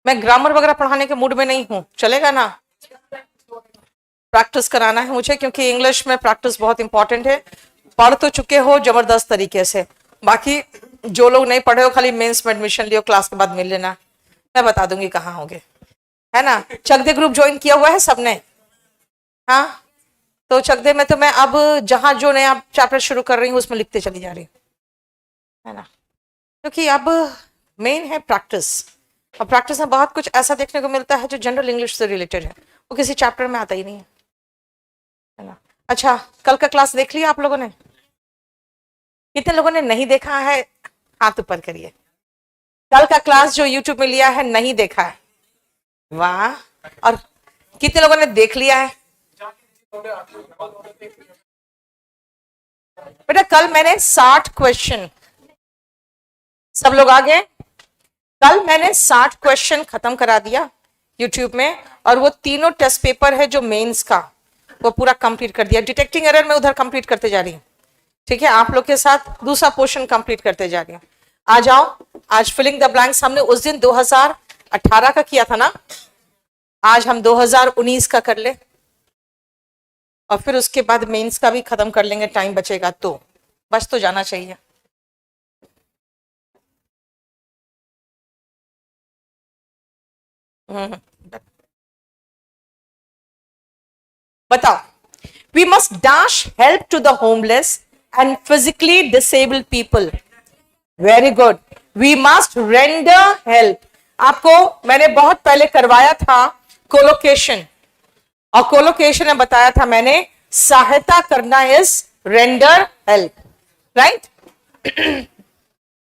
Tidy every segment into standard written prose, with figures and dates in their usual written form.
मैं ग्रामर वगैरह पढ़ाने के मूड में नहीं हूँ, चलेगा ना? प्रैक्टिस कराना है मुझे, क्योंकि इंग्लिश में प्रैक्टिस बहुत इंपॉर्टेंट है। पढ़ तो चुके हो जबरदस्त तरीके से, बाकी जो लोग नहीं पढ़े हो खाली मेंस में एडमिशन लियो, क्लास के बाद मिल लेना, मैं बता दूंगी कहाँ होंगे, है ना? चकदे ग्रुप ज्वाइन किया हुआ है सबने? हाँ, तो चकदे में तो मैं अब जहां जो नया चैप्टर शुरू कर रही हूँ उसमें लिखते चली जा रही हूँ, है ना? क्योंकि अब मेन है प्रैक्टिस, और प्रैक्टिस में बहुत कुछ ऐसा देखने को मिलता है जो जनरल इंग्लिश से रिलेटेड है, वो किसी चैप्टर में आता ही नहीं है ना? अच्छा, कल का क्लास देख लिया आप लोगों ने? कितने लोगों ने नहीं देखा है? हाथ ऊपर करिए। कल का क्लास जो यूट्यूब में लिया है नहीं देखा है? वाह। और कितने लोगों ने देख लिया है? बेटा कल मैंने 60 क्वेश्चन, सब लोग आ गए? कल मैंने 60 क्वेश्चन खत्म करा दिया यूट्यूब में, और वो तीनों टेस्ट पेपर है जो मेंस का, वो पूरा कंप्लीट कर दिया। डिटेक्टिंग एरर में उधर कंप्लीट करते जा रही हूँ, ठीक है? आप लोग के साथ दूसरा पोर्शन कंप्लीट करते जा रही हूँ। आ जाओ, आज फिलिंग द ब्लैंक्स हमने उस दिन 2018 का किया था ना, आज हम 2019 का कर ले, और फिर उसके बाद मेंस का भी खत्म कर लेंगे, टाइम बचेगा तो, बच तो जाना चाहिए। बताओ। We must dash help to the homeless and physically disabled people. Very good. We must render help. आपको मैंने बहुत पहले करवाया था कोलोकेशन, और कोलोकेशन में बताया था मैंने सहायता करना is render help, right?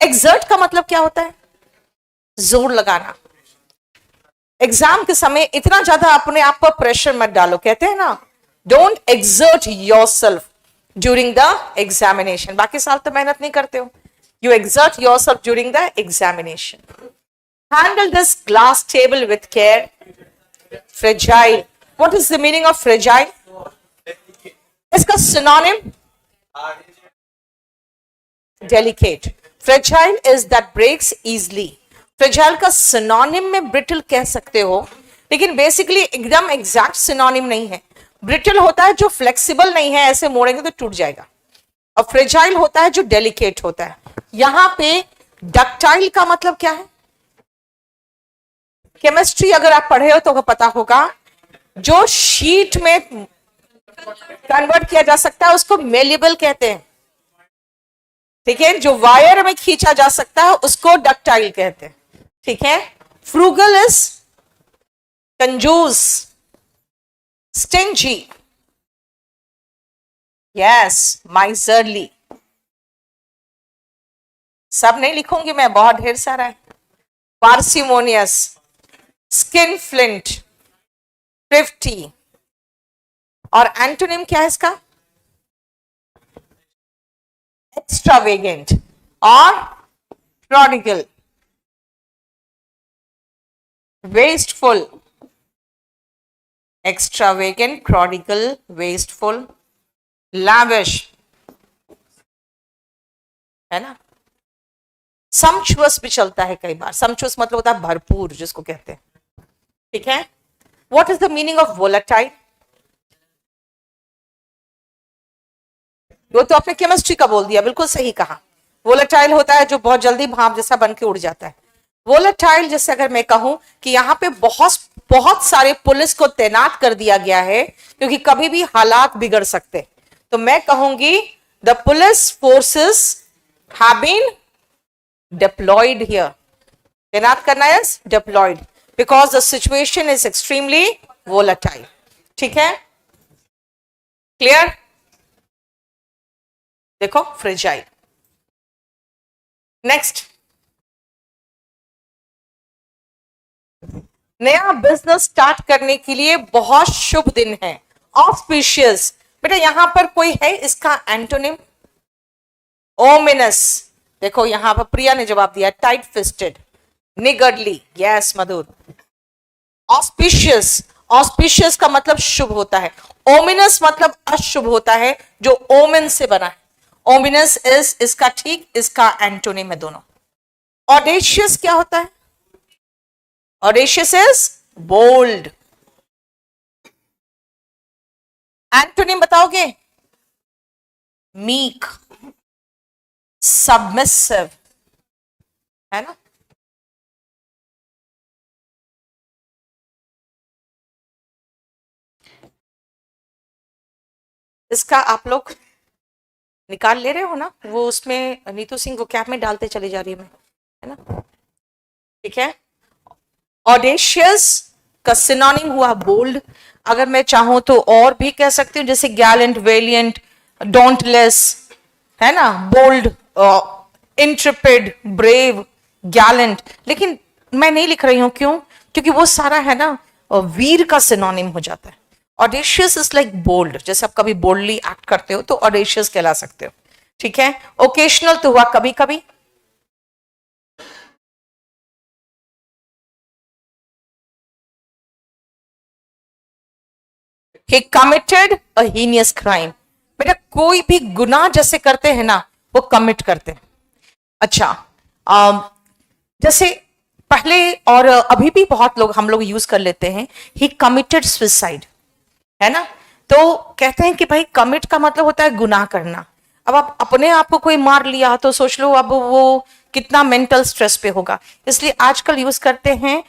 Exert का मतलब क्या होता है? जोर लगाना। एग्जाम के समय इतना ज्यादा अपने आप पर प्रेशर मत डालो, कहते हैं ना don't exert yourself during the examination. बाकी साल तो मेहनत नहीं करते हो, you exert yourself during the examination. Handle this glass table with care. Fragile. What is the meaning of fragile? इसका synonym? Delicate. Fragile is that breaks easily. Fragile का synonym में brittle कह सकते हो, लेकिन basically एकदम exact synonym नहीं है। Brittle होता है जो flexible नहीं है, ऐसे मोड़ेंगे तो टूट जाएगा, और फ्रेजाइल होता है जो डेलिकेट होता है। यहां पे डक्टाइल का मतलब क्या है? केमिस्ट्री अगर आप पढ़े हो तो पता होगा, जो शीट में कन्वर्ट किया जा सकता है उसको मेलेबल कहते हैं, ठीक है? जो वायर में खींचा जा सकता है उसको डक्टाइल कहते हैं, ठीक है? फ्रूगल इज कंजूस, स्टिंजी, यस, माइजरली। सब नहीं लिखूंगी मैं, बहुत ढेर सारा है। पार्सिमोनियस, स्किन फ्लिंट, थ्रिफ्टी, और एंटोनिम क्या है इसका? एक्स्ट्रावेगेंट और prodigal, wasteful, extravagant, prodigal, wasteful, lavish, है ना? सम्चुअस भी चलता है कई बार। सम्चुअस मतलब होता है भरपूर, जिसको कहते हैं, ठीक है? What is the meaning of volatile? वो तो आपने केमिस्ट्री का बोल दिया, बिल्कुल सही कहा। वोलेटाइल होता है जो बहुत जल्दी भाप जैसा बन के उड़ जाता है। वोलेटाइल जैसे अगर मैं कहूं कि यहाँ पे बहुत सारे पुलिस को तैनात कर दिया गया है क्योंकि कभी भी हालात बिगड़ सकते, तो मैं कहूंगी the police forces have been deployed here. तैनात करना is deployed because the situation is extremely volatile. ठीक है? क्लियर? देखो फ्रेजाइल। नेक्स्ट, नया बिजनेस स्टार्ट करने के लिए बहुत शुभ दिन है, ऑस्पिशियस। बेटा यहां पर कोई है इसका एंटोनिम? ओमिनस। देखो यहां पर प्रिया ने जवाब दिया, टाइट फिस्टेड, निगर्डली, यस मधुर। ऑस्पिशियस, ऑस्पिशियस का मतलब शुभ होता है, ओमिनस मतलब अशुभ होता है, जो ओमिन से बना है। ओमिनस इज इसका ठीक, इसका एंटोनिम है दोनों। ऑडेशियस क्या होता है? Audacious is bold. एंटोनिम बताओगे? मीक, सबमिसिव, है ना? इसका आप लोग निकाल ले रहे हो ना? वो उसमें नीतू सिंह वो कैप में डालते चली जा रही है मैं, है ना? ठीक है। ऑडेशियस का सिनोनिम हुआ बोल्ड। अगर मैं चाहूं तो और भी कह सकती हूँ, जैसे गैलेंट, वेलियंट, डोंटलेस, है ना? Bold, intrepid, brave, gallant. लेकिन मैं नहीं लिख रही हूं, क्यों? क्योंकि वो सारा है ना वीर का सिनोनिम हो जाता है। ऑडेशियस इज लाइक बोल्ड, जैसे आप कभी बोल्डली एक्ट करते हो तो ऑडेशियस कहला सकते हो। ठीक है। ओकेशनल तो हुआ कभी कभी। He committed a heinous crime। बेटा कोई भी गुनाह जैसे करते हैं ना, वो कमिट करते हैं। अच्छा, जैसे पहले और अभी भी बहुत लोग हम लोग यूज कर लेते हैं, ही कमिटेड सुसाइड, है ना? तो कहते हैं कि भाई कमिट का मतलब होता है गुनाह करना। अब आप अपने आप को कोई मार लिया तो सोच लो अब वो कितना मेंटल स्ट्रेस पे होगा। इसलिए आजकल यूज करते हैं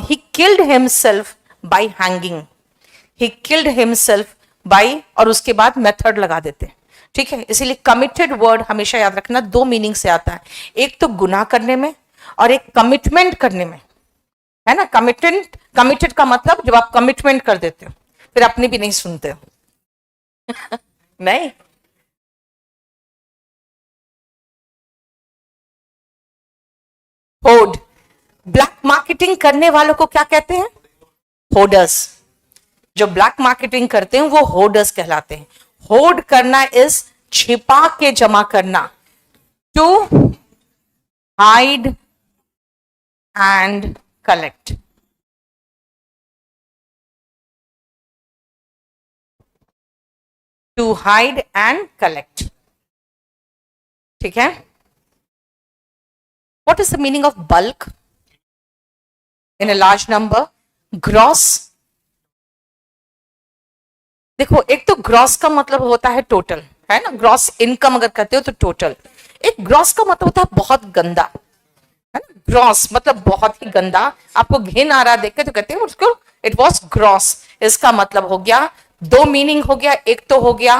he killed himself by hanging. He killed himself by, और उसके बाद मेथड लगा देते हैं। ठीक है। इसीलिए कमिटेड वर्ड हमेशा याद रखना, दो मीनिंग से आता है। एक तो गुनाह करने में और एक कमिटमेंट करने में, है ना? कमिटेड, कमिटेड का मतलब जब आप कमिटमेंट कर देते हो, फिर अपनी भी नहीं सुनते हो। नहीं। होड, ब्लैक मार्केटिंग करने वालों को क्या कहते हैं? होडर्स। जो ब्लैक मार्केटिंग करते हैं वो होडर्स कहलाते हैं। होड करना इज छिपा के जमा करना, to hide and collect. To hide and collect. ठीक है। What is the meaning of bulk in a large number? Gross। देखो, एक तो ग्रॉस का मतलब होता है टोटल, है ना? ग्रॉस इनकम अगर कहते हो तो टोटल। एक ग्रॉस का मतलब होता है बहुत गंदा, है ना? ग्रॉस मतलब बहुत ही गंदा। आपको घिन आ रहा देख के तो कहते हैं उसको इट वॉज ग्रॉस। इसका मतलब हो गया, दो मीनिंग हो गया। एक तो हो गया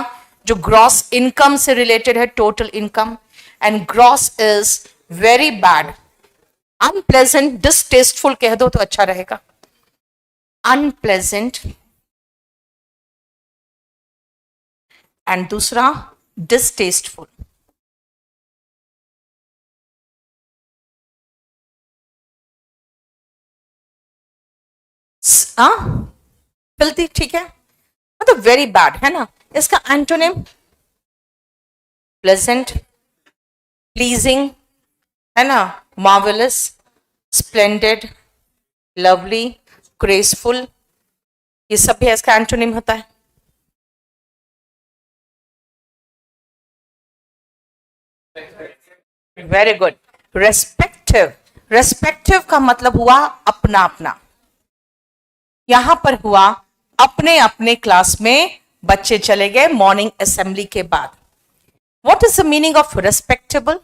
जो ग्रॉस इनकम से रिलेटेड है, total income, and gross is very bad, unpleasant, distasteful कह दो तो अच्छा रहेगा। अनप्लेजेंट, एंड दूसरा डिसटेस्टफुल। फिल्थी, ठीक है, मतलब वेरी बैड, है ना? इसका एंटोनिम प्लेजेंट, प्लीजिंग, है ना? मार्वेलस, स्प्लेंडेड, लवली, ग्रेसफुल, ये सब भी इसका एंटोनिम होता है। Very good. रेस्पेक्टिव, रेस्पेक्टिव का मतलब हुआ अपना अपना। यहां पर हुआ अपने अपने क्लास में बच्चे चले गए मॉर्निंग असेंबली के बाद। What is the meaning of respectable?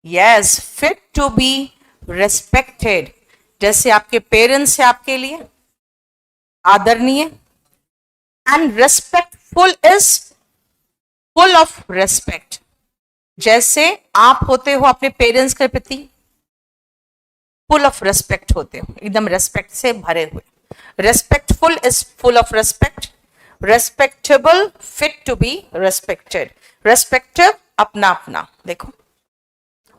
Yes, fit to be respected. जैसे आपके पेरेंट्स है आपके लिए आदरणीय, and respectful is full of respect. जैसे आप होते हो अपने पेरेंट्स के प्रति फुल ऑफ रेस्पेक्ट होते हो, एकदम रेस्पेक्ट से भरे हुए। Respectful is full of respect, respectable fit to be respected, respective अपना अपना। देखो,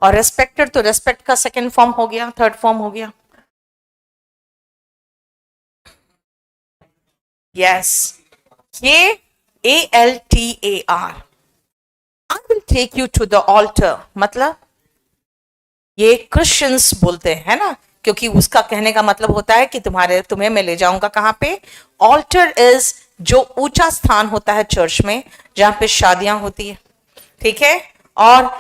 और रेस्पेक्टेड तो रेस्पेक्ट का सेकेंड फॉर्म हो गया, थर्ड फॉर्म हो गया। यस, ये ALTAR, I will take you to the altar, मतलब ये क्रिश्चियंस बोलते हैं, है ना? क्योंकि उसका कहने का मतलब होता है कि तुम्हें मैं ले जाऊंगा कहां पे? ऑल्टर इज जो ऊंचा स्थान होता है चर्च में जहां पे शादियां होती है। ठीक है। और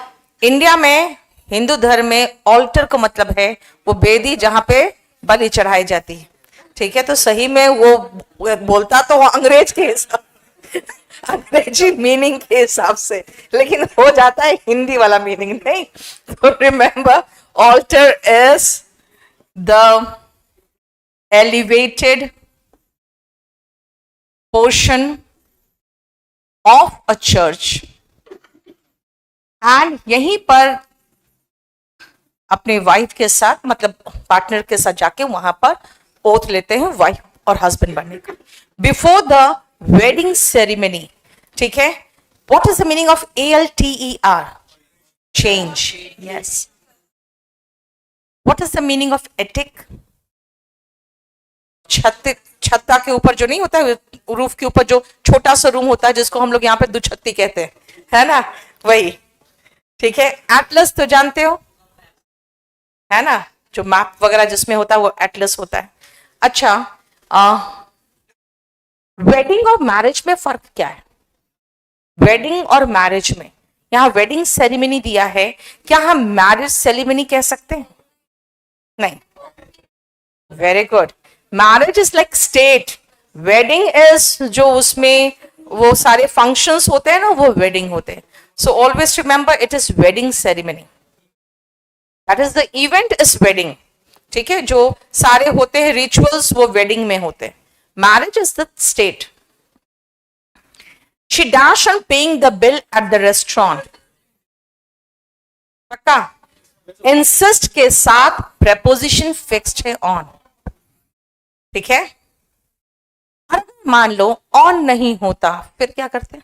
इंडिया में हिंदू धर्म में ऑल्टर का मतलब है वो वेदी जहां पे बलि चढ़ाई जाती है। ठीक है, तो सही में वो बोलता तो वो अंग्रेज के हिसाब अंग्रेजी मीनिंग के हिसाब से, लेकिन हो जाता है हिंदी वाला मीनिंग नहीं। तो remember, altar is the elevated portion of a church, and यहीं पर अपने वाइफ के साथ मतलब पार्टनर के साथ जाके वहां पर ओथ लेते हैं वाइफ और हस्बैंड बनने का, बिफोर द वेडिंग सेरेमनी। ठीक है, what is the meaning of ALTER? Change. Yes. What is the meaning of attic? छत्ता के ऊपर जो नहीं होता है, रूफ के ऊपर जो छोटा सा रूम होता है जिसको हम लोग यहाँ पे दुछत्ती कहते हैं, है ना, वही। ठीक है, एटलस तो जानते हो, है ना, जो मैप वगैरह जिसमें होता है वो एटलस होता है। अच्छा, वेडिंग और मैरिज में फर्क क्या है? वेडिंग और मैरिज में, यहां वेडिंग सेरेमनी दिया है, क्या हम मैरिज सेरेमनी कह सकते हैं? नहीं। Very good. Marriage is like state, wedding is जो उसमें वो सारे फंक्शंस होते हैं ना, वो वेडिंग होते हैं। So always remember it is wedding ceremony, that is the event is wedding. ठीक है, जो सारे होते हैं रिचुअल्स वो वेडिंग में होते हैं। Marriage is the state. She dash on paying the bill at the restaurant. पक्का? इंसिस्ट के साथ प्रेपोजिशन फिक्स्ड है ऑन। ठीक है, अगर मान लो ऑन नहीं होता फिर क्या करते हैं?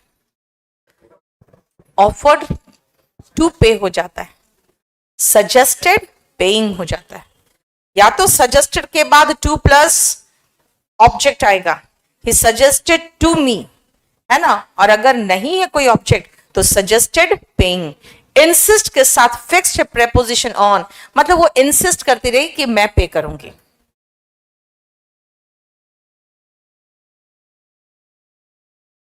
ऑफर्ड टू पे हो जाता है, सजेस्टेड पेइंग हो जाता है, या तो सजेस्टेड के बाद टू प्लस ऑब्जेक्ट आएगा, ही सजेस्टेड टू मी, है ना, और अगर नहीं है कोई ऑब्जेक्ट तो सजेस्टेड पेइंग। इंसिस्ट के साथ फिक्स्ड प्रेपोजिशन ऑन, मतलब वो इंसिस्ट करती रही कि मैं पे करूंगी।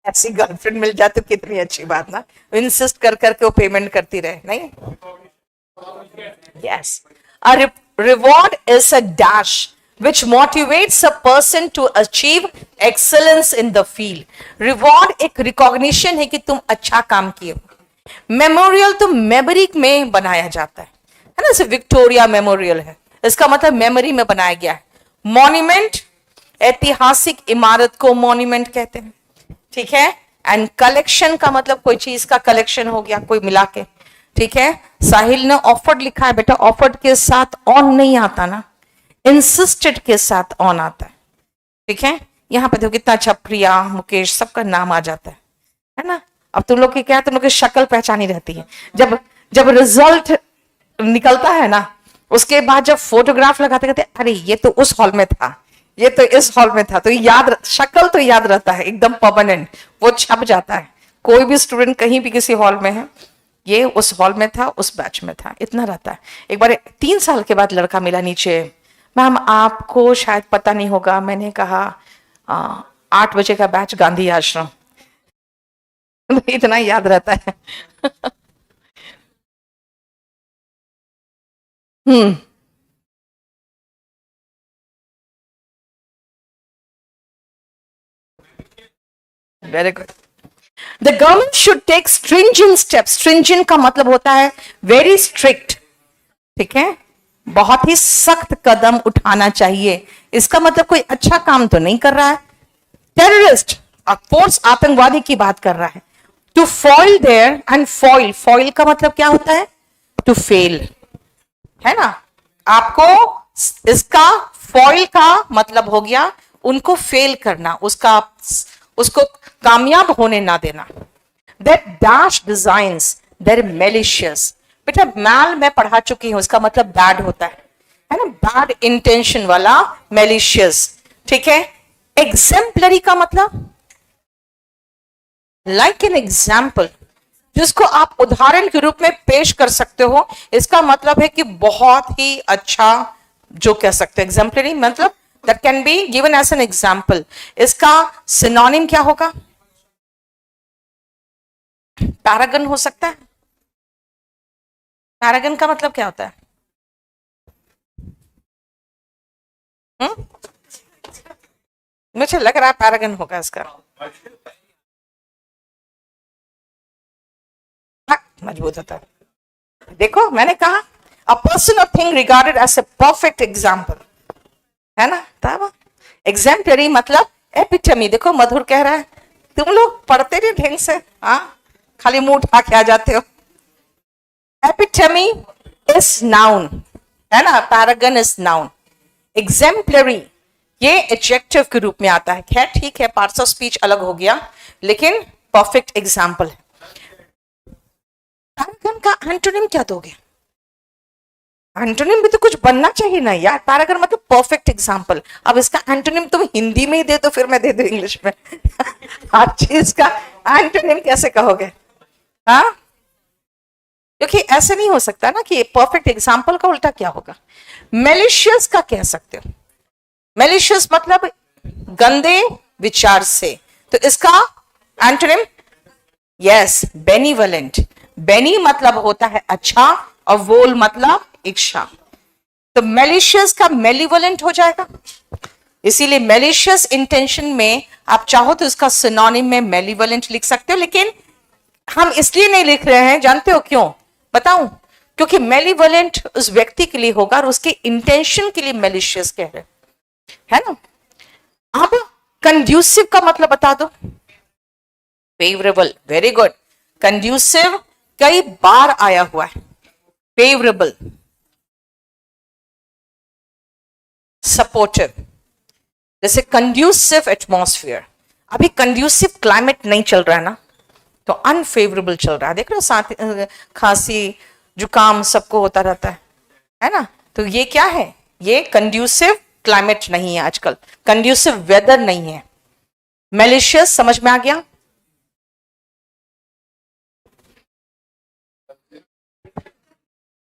ऐसी गर्लफ्रेंड मिल जाए तो कितनी अच्छी बात ना, इंसिस्ट कर करके वो पेमेंट करती रहे। नहीं, yes. A reward is a dash which motivates a person to achieve excellence in the field. Reward एक रिकॉग्निशन है कि तुम अच्छा काम किए हो। मेमोरियल तो मेमोरी में बनाया जाता है ना, जैसे विक्टोरिया मेमोरियल है, इसका मतलब मेमोरी में बनाया गया है। मॉन्यूमेंट, ऐतिहासिक इमारत को मॉन्यूमेंट कहते हैं। ठीक है, एंड कलेक्शन का मतलब कोई चीज का कलेक्शन हो गया, कोई मिला के। ठीक है, साहिल ने ऑफर्ड लिखा है, बेटा ऑफर्ड के साथ ऑन नहीं आता ना, इंसिस्टेड के साथ ऑन आता है। ठीक है, यहाँ पे देखो कितना अच्छा, प्रिया, मुकेश, सबका नाम आ जाता है ना। अब तुम लोग की क्या, तुम लोग की शक्ल पहचानी रहती है। जब जब रिजल्ट निकलता है ना, उसके बाद जब फोटोग्राफ लगाते कहते अरे ये तो उस हॉल में था, ये तो इस हॉल में था, तो याद, शक्ल तो याद रहता है, एकदम परमानेंट, वो छप जाता है। कोई भी स्टूडेंट कहीं भी किसी हॉल में है, ये उस हॉल में था, उस बैच में था, इतना रहता है। एक बार 3 साल के बाद लड़का मिला नीचे, मैम आपको शायद पता नहीं होगा, मैंने कहा 8 बजे का बैच गांधी आश्रम। इतना याद रहता है। Very good. The government should take stringent step. Stringent का मतलब होता है वेरी स्ट्रिक्ट। ठीक है, बहुत ही सख्त कदम उठाना चाहिए। इसका मतलब कोई अच्छा काम तो नहीं कर रहा है। टेररिस्ट, फोर्स, आतंकवादी की बात कर रहा है। To foil their, and foil, foil का मतलब क्या होता है? टू फेल, है ना। आपको इसका फॉइल का मतलब हो गया उनको फेल करना, उसको कामयाब होने ना देना। That dash designs their malicious. बेटा मैल मैं पढ़ा चुकी हूं, इसका मतलब बैड होता है ना, बैड इंटेंशन वाला मेलिशियस। ठीक है, एग्जेम्पलरी का मतलब लाइक एन एग्जाम्पल, जिसको आप उदाहरण के रूप में पेश कर सकते हो। इसका मतलब है कि बहुत ही अच्छा, जो कह सकते हैं एग्जाम्पलरी मतलब that can be given as an example. इसका सिनोनिम क्या होगा? पैरागन हो सकता है, पैरागन का मतलब क्या होता है? हम्म, मुझे लग रहा है पैरागन होगा इसका। हाँ, मजबूत होता है। देखो मैंने कहा a person or thing regarded as a perfect example, है ना? तब एग्जाम्पलरी मतलब एपिटमी। देखो मधुर कह रहा है, तुम लोग पढ़ते नहीं ढंग से, हाँ, खाली मुंह उठा के आ जाते हो। एपिटमी इज नाउन, है ना? Paragon is noun. एग्जाम्पलरी ये एडजेक्टिव के रूप में आता है। खैर ठीक है, पार्ट्स ऑफ स्पीच अलग हो गया, लेकिन परफेक्ट एग्जाम्पल है। पैरागन का एंटोनिम क्या दोगे? एंटोनिम भी तो कुछ बनना चाहिए ना यार। पैरागन मतलब परफेक्ट एग्जाम्पल। अब इसका एंटोनिम तुम हिंदी में ही दे दो, फिर मैं दे दूं इंग्लिश में। हर चीज का एंटोनिम कैसे कहोगे? हाँ, क्योंकि ऐसे नहीं हो सकता ना कि परफेक्ट एग्जाम्पल का उल्टा क्या होगा। मेलिशियस का कह सकते हो। मेलिशियस मतलब गंदे विचार से, तो इसका एंटोनिम यस बेनीवलेंट। बेनी मतलब होता है अच्छा, और वोल मतलब इच्छा, तो मेलिशियस का मेलिवलेंट हो जाएगा। इसीलिए मेलिशियस इंटेंशन में आप चाहो तो इसका सिनोनिम में मेलिवलेंट लिख सकते हो, लेकिन हम इसलिए नहीं लिख रहे हैं, जानते हो क्यों? बताऊं? क्योंकि मेलिवलेंट उस व्यक्ति के लिए होगा और उसके इंटेंशन के लिए मेलिशियस कह रहे है ना। अब कंड्यूसिव का मतलब बता दो। Favourable, very good. कंड्यूसिव कई बार आया हुआ है। फेवरेबल, सपोर्टिव, जैसे कंड्यूसिव एटमॉस्फेयर। अभी कंड्यूसिव क्लाइमेट नहीं चल रहा है ना, तो अनफेवरेबल चल रहा है। देख रहे हो, साथ खांसी जुकाम सबको होता रहता है ना? तो ये क्या है? ये कंड्यूसिव क्लाइमेट नहीं है आजकल, कंड्यूसिव वेदर नहीं है। मेलिशियस समझ में आ गया?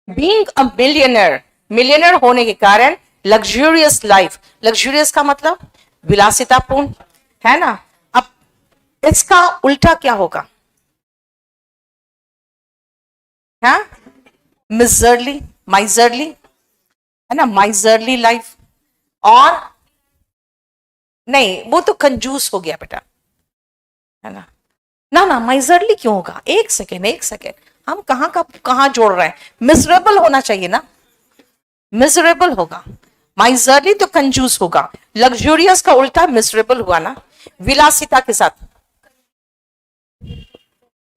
बीइंग अ मिलियनर, मिलियनर होने के कारण लग्जूरियस लाइफ। लग्जूरियस का मतलब विलासितापूर्ण, है ना? अब इसका उल्टा क्या होगा? हाँ, मिजरली, माइजरली, है ना? Miserly life. और नहीं, वो तो कंजूस हो गया बेटा, है ना? ना ना, माइजरली क्यों होगा? एक सेकेंड, एक सेकेंड, हम कहाँ का कहाँ जोड़ रहे हैं? मिजरेबल होना चाहिए ना, मिजरेबल होगा। माइजरली तो कंजूस होगा, लग्जूरियस का उल्टा मिजरेबल हुआ ना, विलासिता के साथ।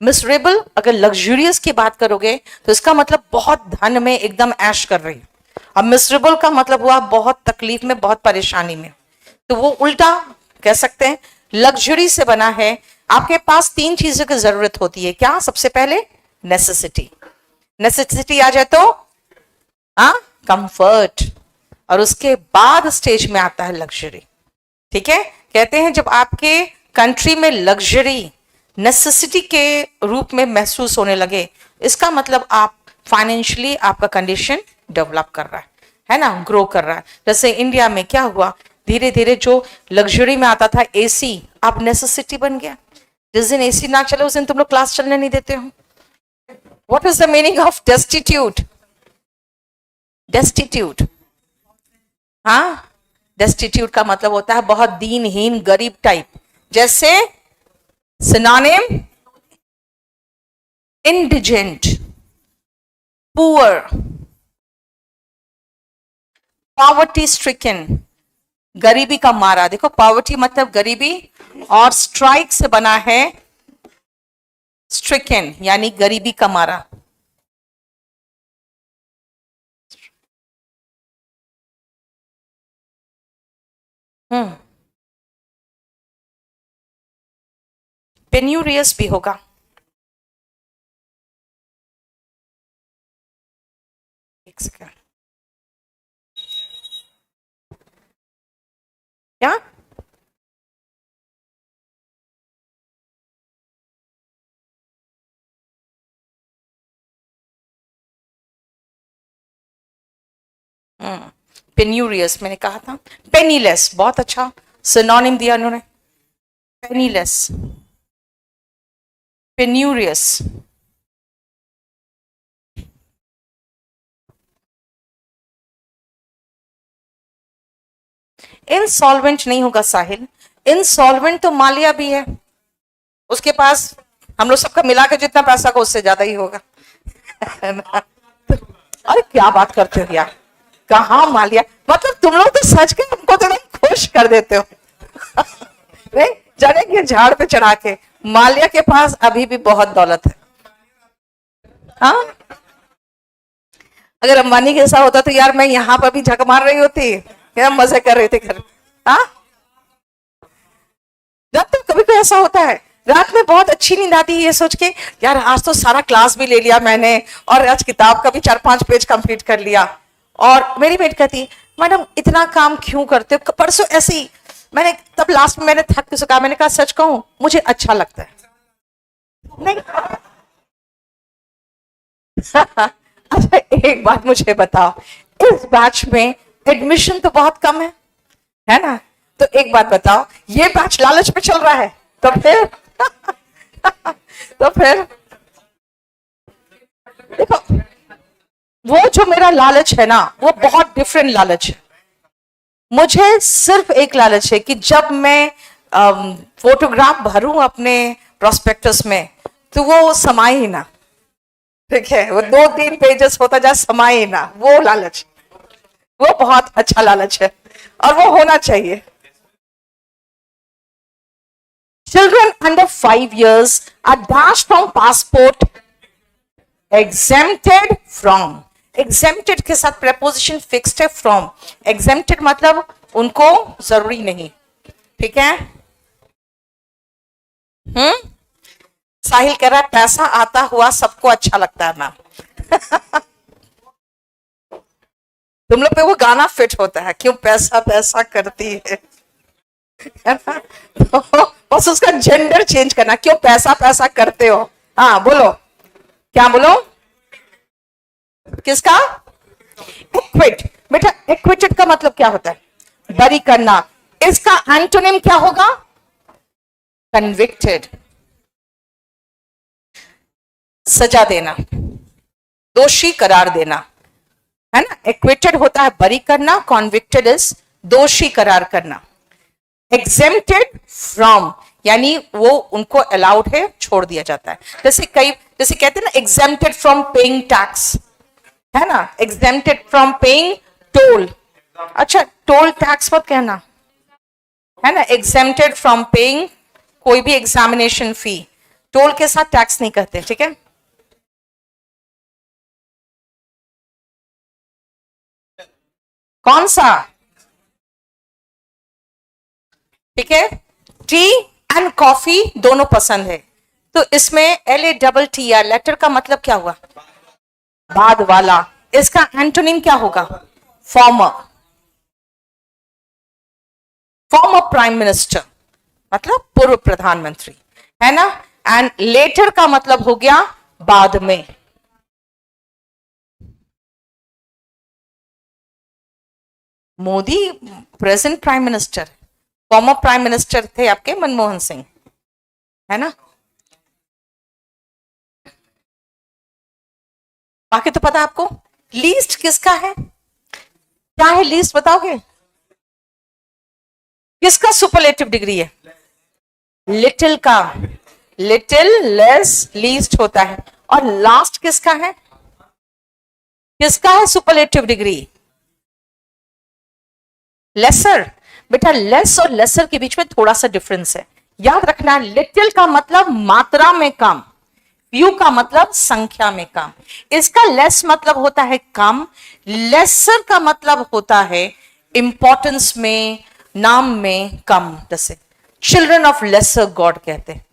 मिसरेबल अगर लग्जूरियस की बात करोगे तो इसका मतलब बहुत धन में एकदम ऐश कर रही है। अब मिसरेबल का मतलब हुआ बहुत तकलीफ में, बहुत परेशानी में, तो वो उल्टा कह सकते हैं। लग्जरी से बना है। आपके पास तीन चीजों की जरूरत होती है। क्या? सबसे पहले नेसेसिटी, नेसेसिटी आ जाए तो हाँ कंफर्ट, और उसके बाद स्टेज में आता है लग्जरी। ठीक है, कहते हैं जब आपके कंट्री में लग्जरी नेसेसिटी के रूप में महसूस होने लगे, इसका मतलब आप फाइनेंशियली आपका कंडीशन डेवलप कर रहा है ना, ग्रो कर रहा है। जैसे इंडिया में क्या हुआ, धीरे धीरे जो लग्जरी में आता था एसी, अब नेसेसिटी बन गया। जिस दिन एसी ना चले उस दिन तुम लोग क्लास चलने नहीं देते हो। What is the meaning of destitute? Destitute, हाँ, डेस्टिट्यूट का मतलब होता है बहुत दीनहीन, गरीब टाइप। जैसे synonym indigent, poor, poverty stricken, गरीबी का मारा। देखो पॉवर्टी मतलब गरीबी, और स्ट्राइक से बना है स्ट्रिकन यानी गरीबी का मारा। हम्म, पेन्यूरियस भी होगा। एक सेकेंड, क्या? पेन्यूरियस मैंने कहा था। पेनीलेस, बहुत अच्छा सिनोनिम दिया उन्होंने। पेनीलेस, पेन्यूरियस, इंसॉल्वेंट नहीं होगा साहिल, इंसॉल्वेंट तो मालिया भी है, उसके पास हम लोग सबका मिला के जितना पैसा को उससे ज्यादा ही होगा। अरे क्या बात करते हो यार, कहाँ मालिया, मतलब तुम लोग तो सच के हमको तो खुश कर देते हो। नहीं जाने के झाड़ पे चढ़ा के, मालिया के पास अभी भी बहुत दौलत है। हाँ अगर अंबानी के ऐसा होता तो यार मैं यहाँ पर भी झक मार रही होती, क्या मजे कर रहे थे घर। हाँ जब तक कभी कोई ऐसा होता है, रात में बहुत अच्छी नींद आती है ये सोच के यार आज तो सारा क्लास भी ले लिया मैंने, और आज किताब का भी 4-5 पेज कंप्लीट कर लिया। और मेरी बेट कहती मैडम इतना काम क्यों करते हो, परसों ऐसे ही मैंने, तब लास्ट में मैंने थक के कहा, मैंने कहा सच कहूं मुझे अच्छा लगता है। नहीं अच्छा एक बात मुझे बताओ, इस बैच में एडमिशन तो बहुत कम है ना, तो एक बात बताओ, ये बैच लालच में चल रहा है तो फिर तो फिर देखो वो जो मेरा लालच है ना वो बहुत डिफरेंट लालच है। मुझे सिर्फ एक लालच है कि जब मैं फोटोग्राफ भरूं अपने प्रोस्पेक्टस में तो वो समाये ही ना, ठीक है, वो 2-3 पेजेस होता जाए समाये ही ना, वो लालच, वो बहुत अच्छा लालच है और वो होना चाहिए। Children under 5 years are dashed from passport, exempted from, exempted के साथ preposition fixed है from, exempted मतलब उनको जरूरी नहीं, ठीक है। साहिल कह रहा है पैसा आता हुआ सबको अच्छा लगता है मैम। तुम लोग पे वो गाना फिट होता है, क्यों पैसा पैसा करती है तो बस उसका जेंडर चेंज करना, क्यों पैसा पैसा करते हो। हाँ बोलो, क्या बोलो, किसका, एक्विट, बेटा एक्विटेड का मतलब क्या होता है, बरी करना, इसका एंटोनिम क्या होगा, कन्विक्टेड, सजा देना, दोषी करार देना, है ना। एक्विटेड होता है बरी करना, कॉन्विक्टेड इज दोषी करार करना। एग्जेम्प्टेड फ्रॉम यानी वो उनको अलाउड है, छोड़ दिया जाता है। जैसे कहते हैं ना एग्जेम्प्टेड फ्रॉम पेइंग टैक्स, है ना, एग्जेम्प्टेड फ्रॉम पेइंग टोल, अच्छा टोल टैक्स मत कहना, है ना, एग्जेम्प्टेड फ्रॉम पेइंग कोई भी एग्जामिनेशन फी, टोल के साथ टैक्स नहीं कहते, ठीक है। कौन सा, ठीक है, टी एंड कॉफी दोनों पसंद है, तो इसमें LATTR लेटर का मतलब क्या हुआ, बाद वाला, इसका एंटोनिम क्या होगा, फॉर्मर, फॉर्मर प्राइम मिनिस्टर मतलब पूर्व प्रधानमंत्री, है ना। एंड लेटर का मतलब हो गया बाद में। Modi present prime minister, former prime minister थे आपके मनमोहन सिंह, है ना। बाकी तो पता आपको, लीस्ट किसका है, क्या है लीस्ट बताओगे, किसका सुपरलेटिव डिग्री है, लिटिल का, लिटिल लेस लीस्ट होता है, और लास्ट किसका है, किसका है सुपरलेटिव डिग्री, लेसर। बेटा लेस और लेसर के बीच में थोड़ा सा डिफरेंस है, याद रखना। लिटिल का मतलब मात्रा में कम, फ्यू का मतलब संख्या में कम, इसका लेस मतलब होता है कम, लेसर का मतलब होता है इंपॉर्टेंस में, नाम में कम, जैसे चिल्ड्रन ऑफ लेसर गॉड कहते हैं,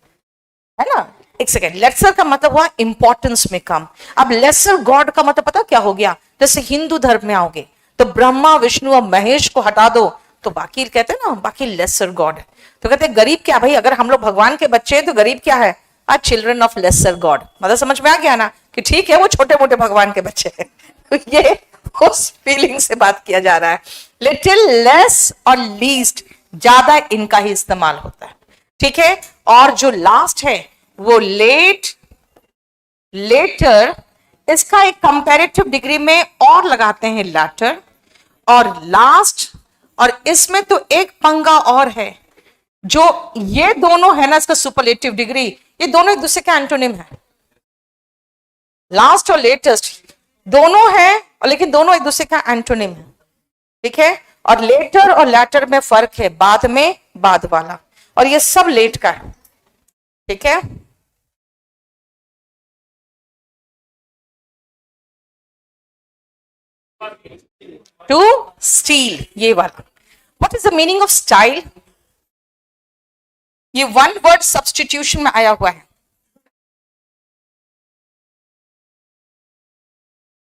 है ना। एक सेकेंड, लेसर का मतलब हुआ इंपॉर्टेंस में कम, अब लेसर गॉड का मतलब पता क्या हो गया, जैसे हिंदू धर्म में आओगे तो ब्रह्मा विष्णु और महेश को हटा दो तो बाकी कहते हैं ना, बाकी लेसर गॉड है, तो कहते हैं गरीब क्या भाई, अगर हम लोग भगवान के बच्चे हैं तो गरीब क्या है, आज चिल्ड्रन ऑफ लेसर गॉड, मतलब समझ में आ गया ना कि ठीक है वो छोटे मोटे भगवान के बच्चे हैं। तो ये उस फीलिंग से बात किया जा रहा है। लिटिल, लेस और लीस्ट ज्यादा इनका ही इस्तेमाल होता है, ठीक है। और जो लास्ट है वो लेट, लेटर, इसका एक कंपैरेटिव डिग्री में और लगाते हैं लैटर, और लास्ट और इसमें तो एक पंगा और है, जो ये दोनों है ना, इसका सुपरलेटिव डिग्री, ये दोनों एक दूसरे के एंटोनिम है। लास्ट और लेटेस्ट दोनों है, और लेकिन दोनों एक दूसरे का एंटोनिम है, ठीक है। और लेटर और लैटर में फर्क है, बाद में, बाद वाला, और ये सब लेट का है, ठीक है। टू स्टील, ये वाला। What is the meaning of style? ये वन वर्ड सब्सटीट्यूशन में आया हुआ है।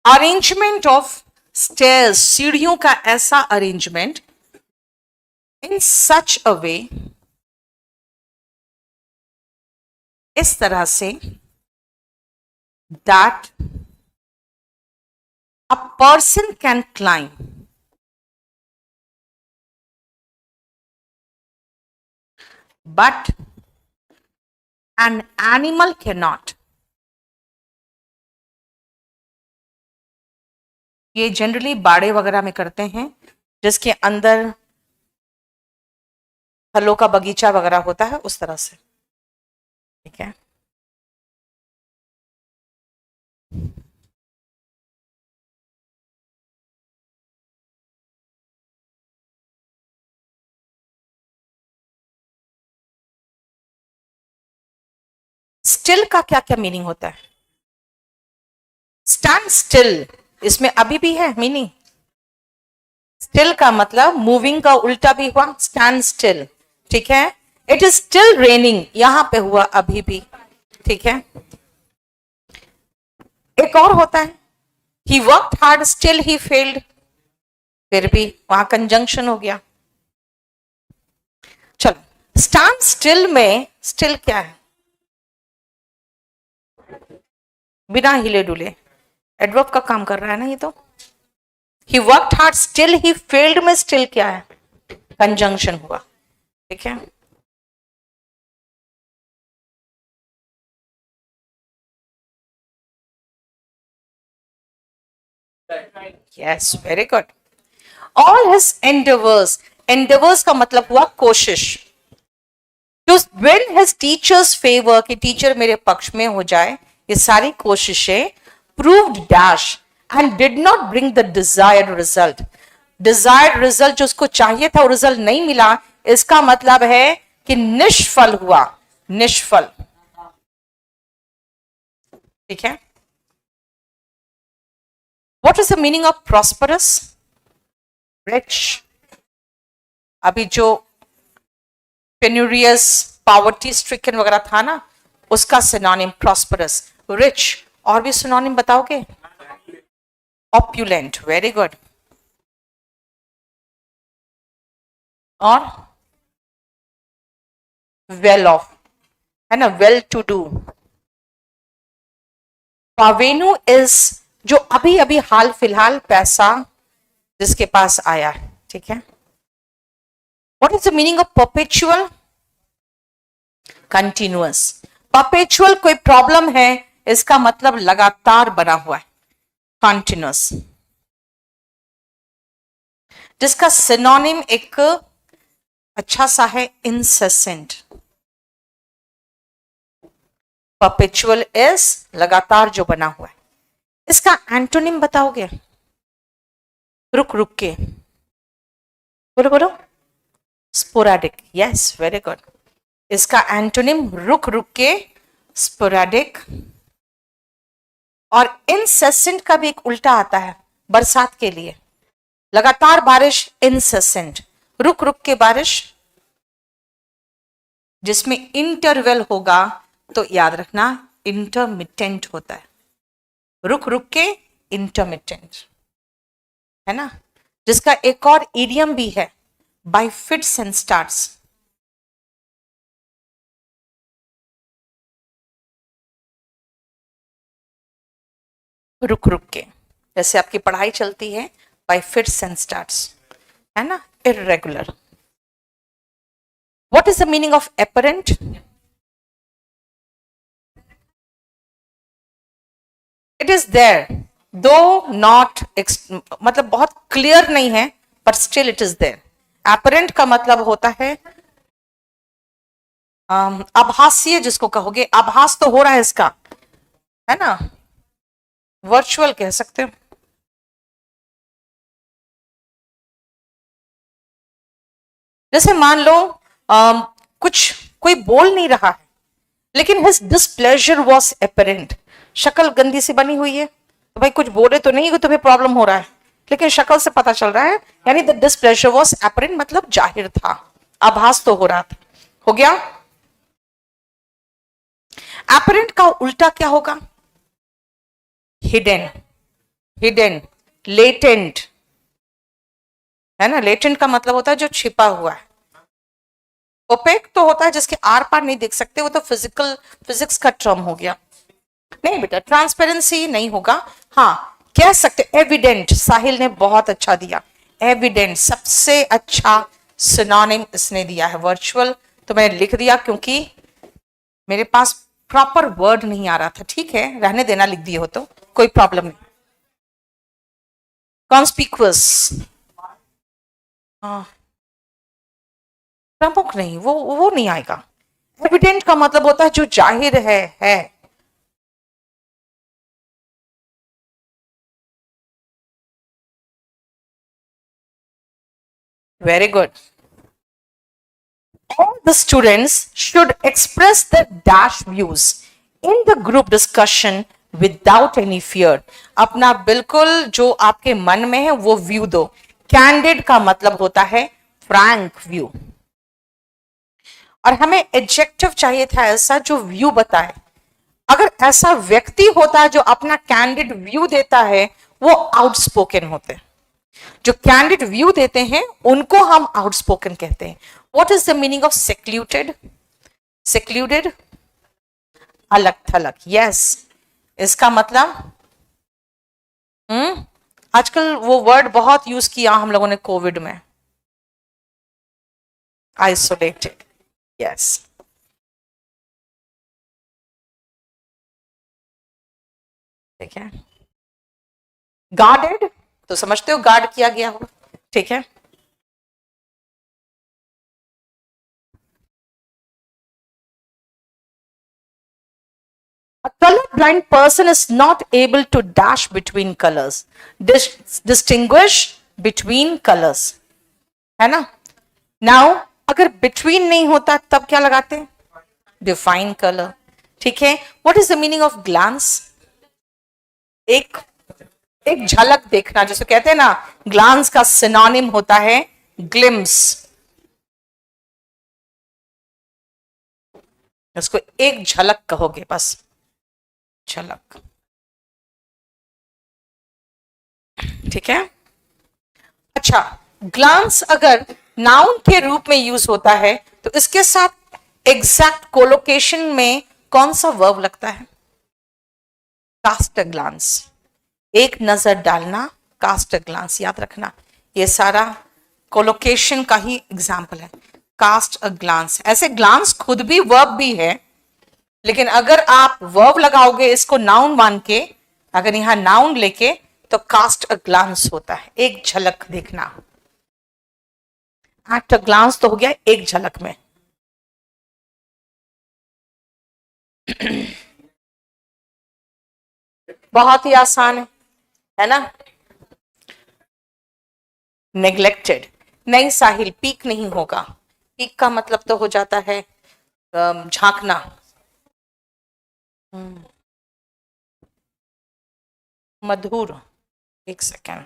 अरेंजमेंट ऑफ स्टेयर्स, सीढ़ियों का ऐसा अरेंजमेंट, इन सच अ वे, इस तरह से, that a person can climb, but an animal can not. ये जनरली बाड़े वगैरह में करते हैं, जिसके अंदर फलों का बगीचा वगैरह होता है, उस तरह से, ठीक है। स्टिल का क्या क्या मीनिंग होता है? स्टैंड स्टिल, इसमें अभी भी है मीनिंग। स्टिल का मतलब मूविंग का उल्टा भी हुआ, स्टैंड स्टिल, ठीक है। इट इज स्टिल रेनिंग, यहां पे हुआ अभी भी, ठीक है। एक और होता है, ही worked hard still he failed, फिर भी वहां कंजंक्शन हो गया। चलो, स्टैंड स्टिल में स्टिल क्या है? बिना हिले डुले, एडवर्ब का काम कर रहा है ना ये तो। He worked hard still he failed में स्टिल क्या है? कंजंक्शन हुआ, ठीक है। Yes, very good. All his endeavours, endeavours का मतलब हुआ कोशिश, to win his teachers favour, कि टीचर मेरे पक्ष में हो जाए, ये सारी कोशिशें proved dash and did not bring the desired result. Desired result जो उसको चाहिए था वो रिजल्ट नहीं मिला, इसका मतलब है कि निष्फल हुआ, निष्फल, ठीक है। What is the meaning of prosperous? Rich. अभी जो पेन्यूरियस, पॉवर्टी स्ट्रिकन वगैरह था ना, उसका सिनोनिम प्रॉस्परस, रिच। और भी सिनोनिम बताओगे? ऑप्युलेंट, वेरी गुड। और वेल ऑफ, है ना, वेल टू डू। पावेनु इज जो अभी अभी हाल फिलहाल पैसा जिसके पास आया है, ठीक है। What is the meaning of perpetual? Continuous. Perpetual कोई प्रॉब्लम है, इसका मतलब लगातार बना हुआ है, कंटिन्यूअस। जिसका सिनोनिम एक अच्छा सा है, इंसेसेंट। परपेचुअल इज लगातार जो बना हुआ है। इसका एंटोनिम बताओगे? रुक रुक के, बोलो बोलो। Sporadic, yes, very good. इसका एंटोनिम रुक रुक के, स्पोराडिक। और इनसेसेंट का भी एक उल्टा आता है बरसात के लिए, लगातार बारिश, इनसेसेंट। रुक रुक के बारिश, जिसमें इंटरवेल होगा तो याद रखना इंटरमिटेंट होता है, रुक रुक के इंटरमिटेंट, है ना। जिसका एक और इडियम भी है, बाय फिट्स एंड स्टार्ट्स। रुक रुक के, जैसे आपकी पढ़ाई चलती है, बाय फिट्स एंड स्टार्ट्स, है ना, irregular. What is the meaning of apparent? It is there, though not, मतलब बहुत क्लियर नहीं है, but still it is there, apparent का मतलब होता है आभासीय, जिसको कहोगे आभास तो हो रहा है इसका, है ना, वर्चुअल कह सकते हो। जैसे मान लो कुछ कोई बोल नहीं रहा है लेकिन हिज डिस्प्लेजर वॉज एपरेंट, शक्ल गंदी सी बनी हुई है तो भाई कुछ बोले तो नहीं कि तुम्हें प्रॉब्लम हो रहा है, लेकिन शक्ल से पता चल रहा है, यानी द डिस्प्लेजर वॉज एपरेंट मतलब जाहिर था, आभास तो हो रहा था। हो गया। एपरेंट का उल्टा क्या होगा? हिडन, हिडन, लेटेंट, है ना, लेटेंट का मतलब होता है जो छिपा हुआ है। ओपेक तो होता है जिसके आर पार नहीं देख सकते, वो तो फिजिक्स का टर्म हो गया। नहीं बेटा, ट्रांसपेरेंसी नहीं होगा। हाँ, कह सकते एविडेंट, साहिल ने बहुत अच्छा दिया, एविडेंट सबसे अच्छा सिनोनिम इसने दिया है। वर्चुअल तो मैंने लिख दिया क्योंकि मेरे पास प्रॉपर वर्ड नहीं आ रहा था, ठीक है, रहने देना, लिख दिए हो तो कोई प्रॉब्लम नहीं। कॉन्स्पिक्वस, हाँ, प्रमुख नहीं, वो नहीं आएगा। एविडेंट का मतलब होता है जो जाहिर है। Very good. All the students should express their dash views in the group discussion without any fear. अपना बिल्कुल जो आपके मन में है वो व्यू दो। कैंडिड का मतलब होता है फ्रैंक व्यू, और हमें एडजेक्टिव चाहिए था ऐसा जो व्यू बताए। अगर ऐसा व्यक्ति होता है जो अपना कैंडिड व्यू देता है, वो आउटस्पोकन होते हैं। जो कैंडिड व्यू देते हैं उनको हम आउटस्पोकन कहते हैं। What is the meaning of secluded? Secluded, अलग थलग, यस। इसका मतलब आजकल वो वर्ड बहुत यूज किया हम लोगों ने कोविड में, आइसोलेटेड, यस। ठीक है। गार्डेड तो समझते हो, गार्ड किया गया हो, ठीक है। A colorblind person is not able to dash between colors, distinguish between colors, है ना। नाउ अगर बिटवीन नहीं होता तब क्या लगाते? डिफाइन कलर, ठीक है। What is the meaning of glance? एक एक झलक देखना, जैसे कहते हैं ना, ग्लांस का सिनोनिम होता है ग्लिम्स। उसको एक झलक कहोगे, बस झलक, ठीक है। अच्छा, ग्लांस अगर नाउन के रूप में यूज होता है तो इसके साथ एग्जैक्ट कोलोकेशन में कौन सा वर्ब लगता है? कास्ट अ ग्लांस, एक नजर डालना, कास्ट अ ग्लांस, याद रखना, ये सारा कोलोकेशन का ही एग्जाम्पल है। कास्ट अ ग्लांस, ऐसे ग्लांस खुद भी वर्ब भी है, लेकिन अगर आप वर्ब लगाओगे इसको नाउन मान के, अगर यहां नाउन लेके, तो कास्ट अ ग्लांस होता है एक झलक देखना। एट अ ग्लांस तो हो गया एक झलक में। बहुत ही आसान है ना। नेग्लेक्टेड, नहीं साहिल, पीक नहीं होगा। पीक का मतलब तो हो जाता है झांकना। मधुर, एक सेकेंड।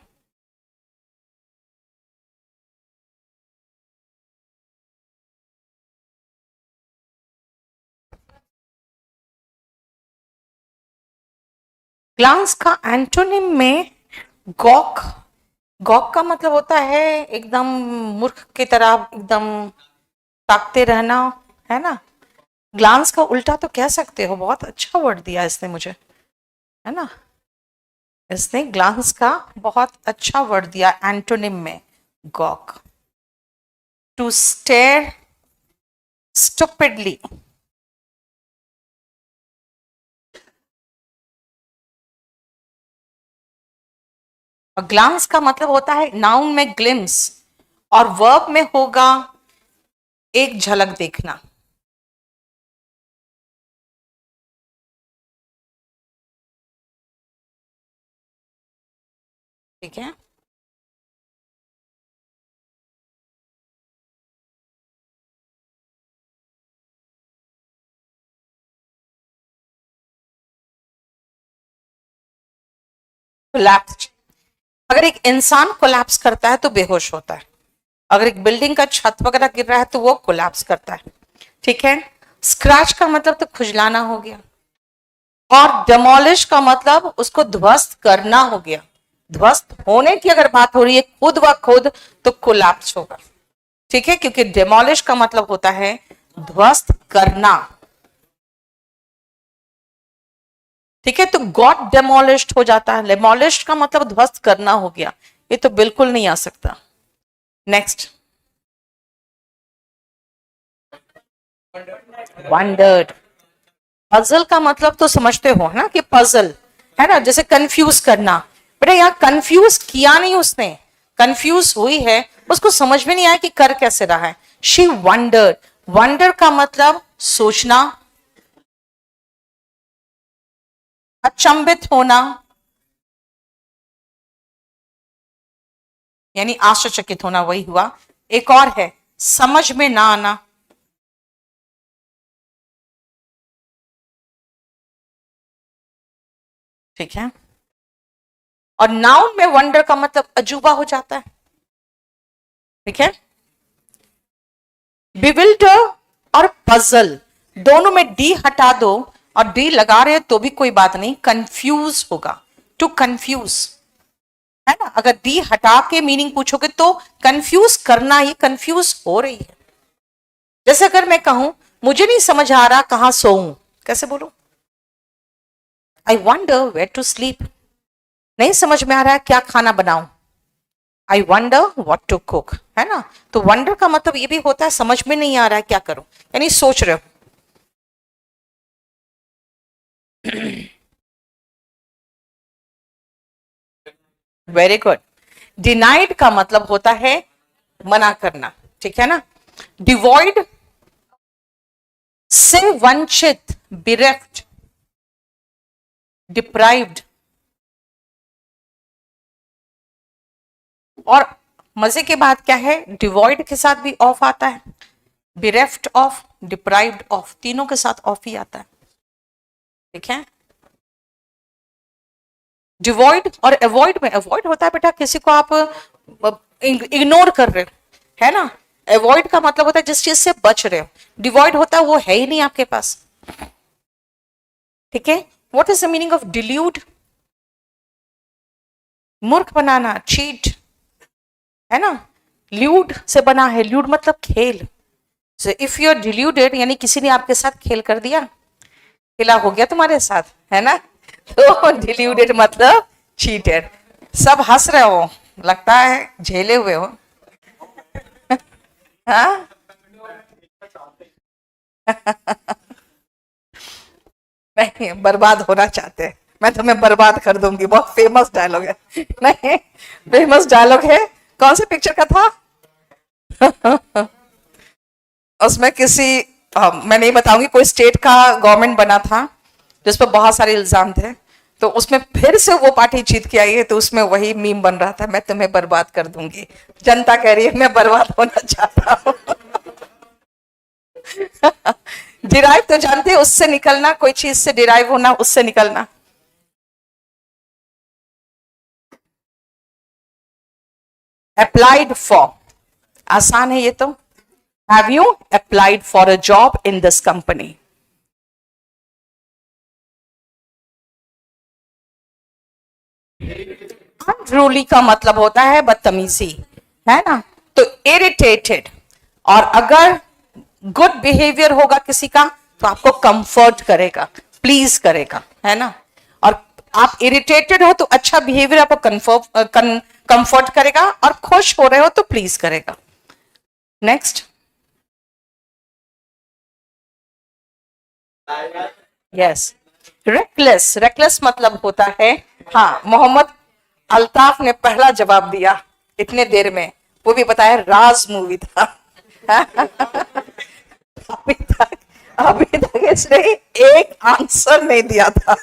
ग्लांस का एंटोनिम में गॉक, गॉक का मतलब होता है एकदम मूर्ख की तरह, एकदम ताकते रहना, है ना। ग्लांस का उल्टा तो कह सकते हो, बहुत अच्छा वर्ड दिया इसने मुझे, है ना। इसने ग्लांस का बहुत अच्छा वर्ड दिया एंटोनिम में, गॉक। टू स्टेयर स्टुपिडली, और ग्लांस का मतलब होता है नाउन में ग्लिम्स, और वर्ब में होगा एक झलक देखना। ठीक है, कोलैप्स। अगर एक इंसान कोलैप्स करता है तो बेहोश होता है, अगर एक बिल्डिंग का छत वगैरह गिर रहा है तो वो कोलैप्स करता है। ठीक है, स्क्रैच का मतलब तो खुजलाना हो गया, और डेमोलिश का मतलब उसको ध्वस्त करना हो गया। ध्वस्त होने की अगर बात हो रही है खुद व खुद, तो कोलैप्स होगा। ठीक है, क्योंकि डेमोलिश का मतलब होता है ध्वस्त करना। ठीक है, तो गॉट डेमोलिश्ड हो जाता है, डेमोलिश्ड का मतलब ध्वस्त करना हो गया, ये तो बिल्कुल नहीं आ सकता। Next, wandered. पजल का मतलब तो समझते हो ना कि पजल है ना, जैसे कंफ्यूज करना। बेटा यहाँ कंफ्यूज किया नहीं उसने, कंफ्यूज हुई है, उसको समझ में नहीं आया कि कर कैसे रहा है। She wandered. वंडर का मतलब सोचना, अचंभित होना, यानी आश्चर्यचकित होना, वही हुआ। एक और है समझ में ना आना। ठीक है, और नाउन में वंडर का मतलब अजूबा हो जाता है। ठीक है, बिविल्डर और पजल दोनों में डी हटा दो, और डी लगा रहे तो भी कोई बात नहीं, कंफ्यूज होगा, टू कंफ्यूज, है ना। अगर डी हटा के मीनिंग पूछोगे तो कंफ्यूज करना, ये कंफ्यूज हो रही है। जैसे अगर मैं कहूं मुझे नहीं समझ आ रहा कहां सोऊं, कैसे बोलूं? I wonder where to sleep. नहीं समझ में आ रहा है क्या खाना बनाऊं, I wonder what to cook, है ना। तो वंडर का मतलब ये भी होता है समझ में नहीं आ रहा है क्या करूं, यानी सोच रहे हो। Very good. डिनाइड का मतलब होता है मना करना। ठीक है ना, डिवॉइड से वंचित, बिरेफ्ट, डिप्राइव्ड। और मजे की बात क्या है, डिवॉइड के साथ भी ऑफ आता है, बिरेफ्ट ऑफ, डिप्राइव्ड ऑफ, तीनों के साथ ऑफ ही आता है। ठीक है, डिवॉइड और अवॉइड में, अवॉइड होता है बेटा किसी को आप इग्नोर कर रहे हो, है ना। अवॉइड का मतलब होता है जिस चीज से बच रहे हो, डिवॉइड होता है वो है ही नहीं आपके पास। ठीक है, what is the meaning of deluded? मूर्ख बनाना, चीट, है ना। ल्यूड से बना है, ल्यूड मतलब खेल। इफ यू आर डिल्यूडेड यानी किसी ने आपके साथ खेल कर दिया, खेला हो गया तुम्हारे साथ, है ना। तो डिल्यूडेड मतलब चीटेड। सब हंस रहे हो, लगता है झेले हुए हो। हाँ नहीं, बर्बाद होना चाहते हैं, मैं तुम्हें बर्बाद कर दूंगी, बहुत फेमस डायलॉग है। नहीं, फेमस डायलॉग है, कौन से पिक्चर का था? उसमें किसी मैं नहीं बताऊंगी, कोई स्टेट का गवर्नमेंट बना था जिस पर बहुत सारे इल्जाम थे, तो उसमें फिर से वो पार्टी जीत के आई है, तो उसमें वही मीम बन रहा था, मैं तुम्हें बर्बाद कर दूंगी। जनता कह रही है मैं बर्बाद होना चाहता हूँ। डिराइव तो जानते हैं, उससे निकलना, कोई चीज से डिराइव होना, उससे निकलना। अप्लाइड फॉर, आसान है ये तो। Have you applied for a job in this company? Unruly का मतलब होता है बदतमीजी, है ना। तो इरिटेटेड, और अगर गुड बिहेवियर होगा किसी का तो आपको कंफर्ट करेगा, प्लीज करेगा, है ना। और आप इरिटेटेड हो तो अच्छा बिहेवियर आपको कंफर्ट करेगा, और खुश हो रहे हो तो प्लीज करेगा। Next, yes, reckless. रेकलेस मतलब होता है, हाँ, मोहम्मद अल्ताफ ने पहला जवाब दिया इतने देर में, वो भी बताया राज मूवी था। अभी तक अभी तक इसने एक आंसर नहीं दिया था।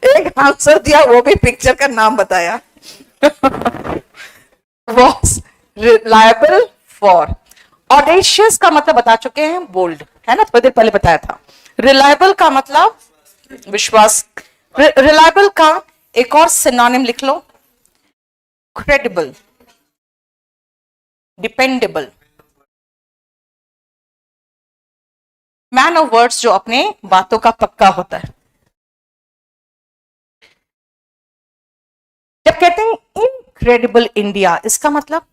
एक आंसर दिया, वो भी पिक्चर का नाम बताया। was reliable for। ऑडेशियस का मतलब बता चुके हैं, बोल्ड, है ना, थोड़ी देर पहले बताया था। रिलायबल का मतलब विश्वास। रिलायबल का एक और सिनोनिम लिख लो, credible, dependable, man of words, जो अपने बातों का पक्का होता है। जब कहते हैं इनक्रेडिबल इंडिया, इसका मतलब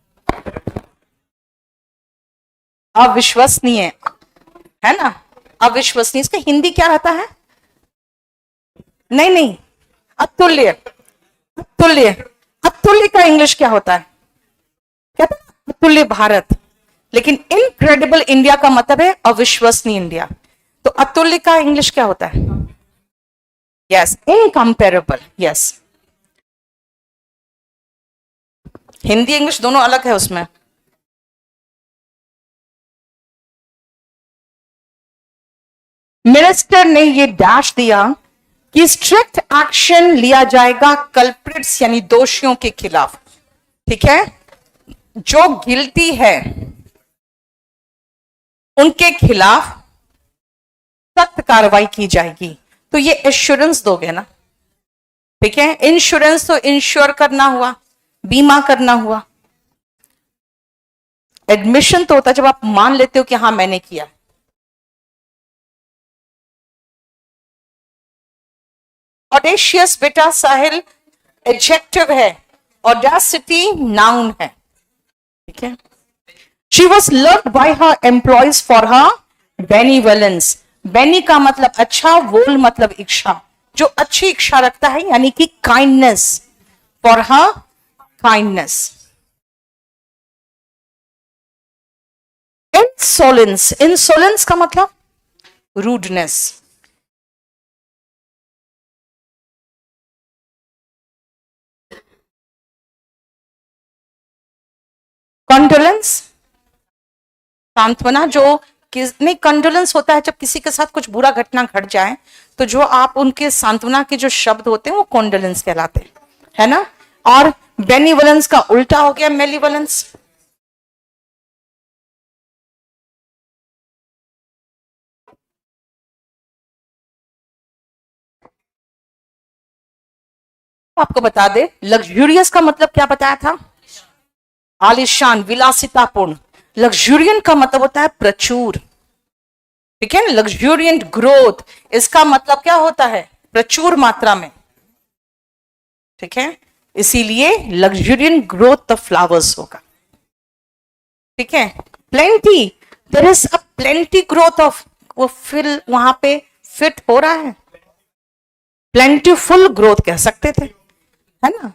अविश्वसनीय, है ना, अविश्वसनीय। इसका हिंदी क्या रहता है? नहीं नहीं, अतुल्य। अतुल्य, अतुल्य का इंग्लिश क्या होता है? कहते हैं अतुल्य भारत। लेकिन इनक्रेडिबल इंडिया का मतलब है अविश्वसनीय इंडिया। तो अतुल्य का इंग्लिश क्या होता है? यस, इनकंपेरेबल। यस, हिंदी इंग्लिश दोनों अलग है उसमें। मिनिस्टर ने ये डैश दिया कि स्ट्रिक्ट एक्शन लिया जाएगा कल्प्रिट्स यानी दोषियों के खिलाफ। ठीक है, जो गिल्टी है उनके खिलाफ सख्त कार्रवाई की जाएगी। तो ये एश्योरेंस दोगे ना? ठीक है, इंश्योरेंस तो इंश्योर करना हुआ, बीमा करना हुआ। एडमिशन तो होता है जब आप मान लेते हो कि हाँ मैंने किया। ऑडेशियस बेटा साहिल एडजेक्टिव है, ऑडेसिटी नाउन है। ठीक है, she was loved by her employees for her benevolence. Bene का मतलब अच्छा, वोल मतलब इच्छा, जो अच्छी इच्छा रखता है, यानी कि kindness, for her kindness. Insolence, insolence का मतलब रूडनेस। कंडोलेंस, सांत्वना। जो नहीं, कंडोलेंस होता है जब किसी के साथ कुछ बुरा घटना घट जाए, तो जो आप उनके सांत्वना के जो शब्द होते हैं वो कॉन्डोलेंस कहलाते हैं, है ना। और बेनिवलेंस का उल्टा हो गया मेलिवलेंस। आपको बता दे, लग्जूरियस का मतलब क्या बताया था? आलिशान, विलासितापूर्ण। लग्जूरियन का मतलब होता है प्रचुर। ठीक है, लग्जूरियंट ग्रोथ, इसका मतलब क्या होता है? प्रचुर मात्रा में। ठीक है, इसीलिए लग्जूरियंट ग्रोथ ऑफ फ्लावर्स होगा। ठीक है, plenty, there is a plenty growth of, वो फिल वहां पे फिट हो रहा है, प्लेंटीफुल ग्रोथ कह सकते थे, है ना।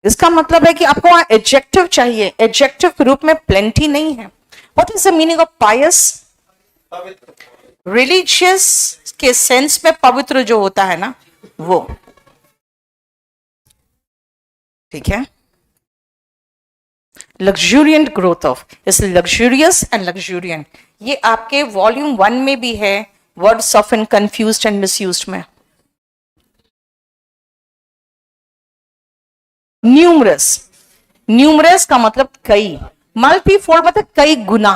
इसका मतलब है कि आपको वहां एडजेक्टिव चाहिए, एडजेक्टिव के रूप में प्लेंटी नहीं है। What is the meaning of pious? Religious के सेंस में पवित्र जो होता है ना, वो। ठीक है, लग्जूरियंट ग्रोथ ऑफ, इस लग्जूरियस एंड लग्जूरियंट, ये आपके वॉल्यूम 1 में भी है, वर्ड्स ऑफ एंड कंफ्यूज्ड एंड मिसयूज्ड में। न्यूमरस, न्यूमरस का मतलब कई, मल्टीफोल्ड मतलब कई गुना,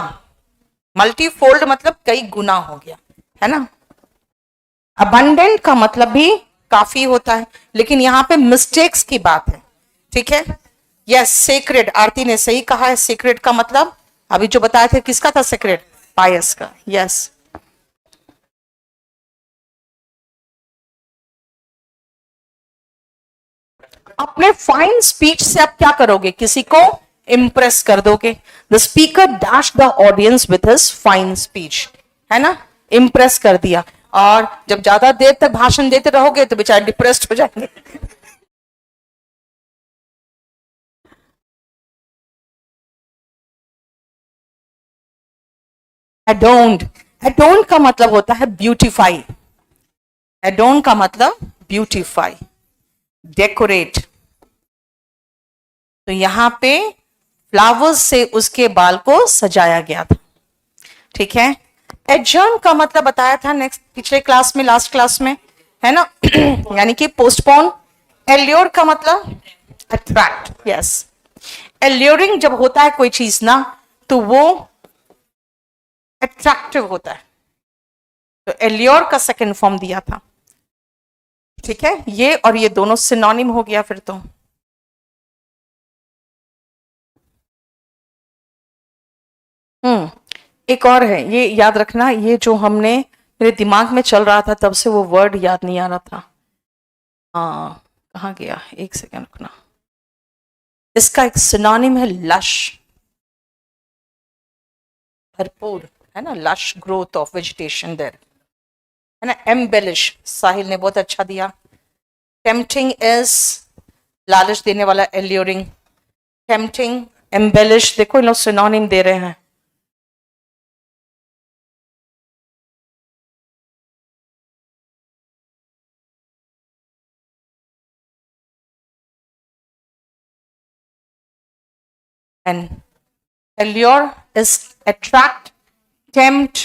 मल्टीफोल्ड मतलब कई गुना हो गया, है ना। अबंडेंट का मतलब भी काफी होता है, लेकिन यहां पे मिस्टेक्स की बात है। ठीक है, यस, सेक्रेड, आरती ने सही कहा है। सेक्रेड का मतलब अभी जो बताए थे, किसका था सेक्रेड? पायस का। यस, अपने फाइन स्पीच से आप क्या करोगे? किसी को इंप्रेस कर दोगे। The speaker dash the audience with his fine speech, है ना, इंप्रेस कर दिया। और जब ज्यादा देर तक भाषण देते रहोगे तो बेचारे डिप्रेस्ड हो जाएंगे। एडोन्ड, एडोन्ड का मतलब होता है ब्यूटीफाई। एडोन का मतलब ब्यूटीफाई, डेकोरेट। तो यहां पे फ्लावर्स से उसके बाल को सजाया गया था, ठीक है। एडजर्न का मतलब बताया था नेक्स्ट पिछले क्लास में, लास्ट क्लास में, है ना यानी कि पोस्टपोन। एल्योर का मतलब अट्रैक्ट, यस। एल्योरिंग जब होता है कोई चीज ना तो वो अट्रैक्टिव होता है, तो एल्योर का सेकंड फॉर्म दिया था, ठीक है। ये और ये दोनों सिनोनिम हो गया फिर तो। एक और है, ये याद रखना, ये जो हमने मेरे दिमाग में चल रहा था तब से वो वर्ड याद नहीं आ रहा था। हाँ कहाँ गया, एक सेकंड रुकना। इसका एक सिनोनिम है लश, भरपूर, है ना, lush growth of vegetation there, है ना। एम्बेलिश साहिल ने बहुत अच्छा दिया। टेम्पटिंग इज लालच देने वाला, एल्यूरिंग, टेम्पटिंग, एम्बेलिश, देखो इन लोग सिनोनिम दे रहे हैं। And allure is attract, tempt,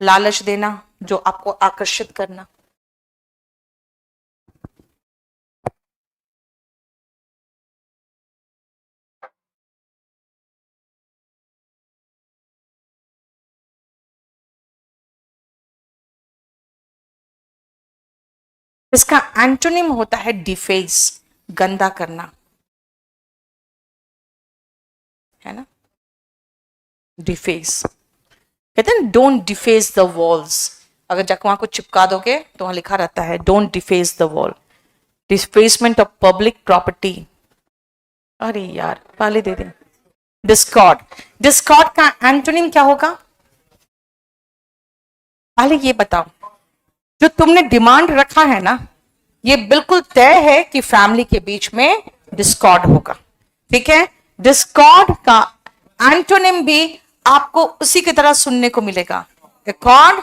लालच देना, जो आपको आकर्षित करना। इसका एंटोनिम होता है डिफेस, गंदा करना, है ना। डिफेस कहते हैं डोंट डिफेस द वॉल्स, अगर जाकर वहां को चिपका दोगे तो वहां लिखा रहता है don't deface the wall. Defacement of public property, अरे यार पहले दे दें। डिस्कॉर्ड, डिस्कॉर्ड का एंटोनिम क्या होगा, पहले ये बताओ। जो तुमने डिमांड रखा है ना, ये बिल्कुल तय है कि फैमिली के बीच में डिस्कॉर्ड होगा, ठीक है। डिस्कॉर्ड का एंटोनिम भी आपको उसी की तरह सुनने को मिलेगा, एकॉर्ड,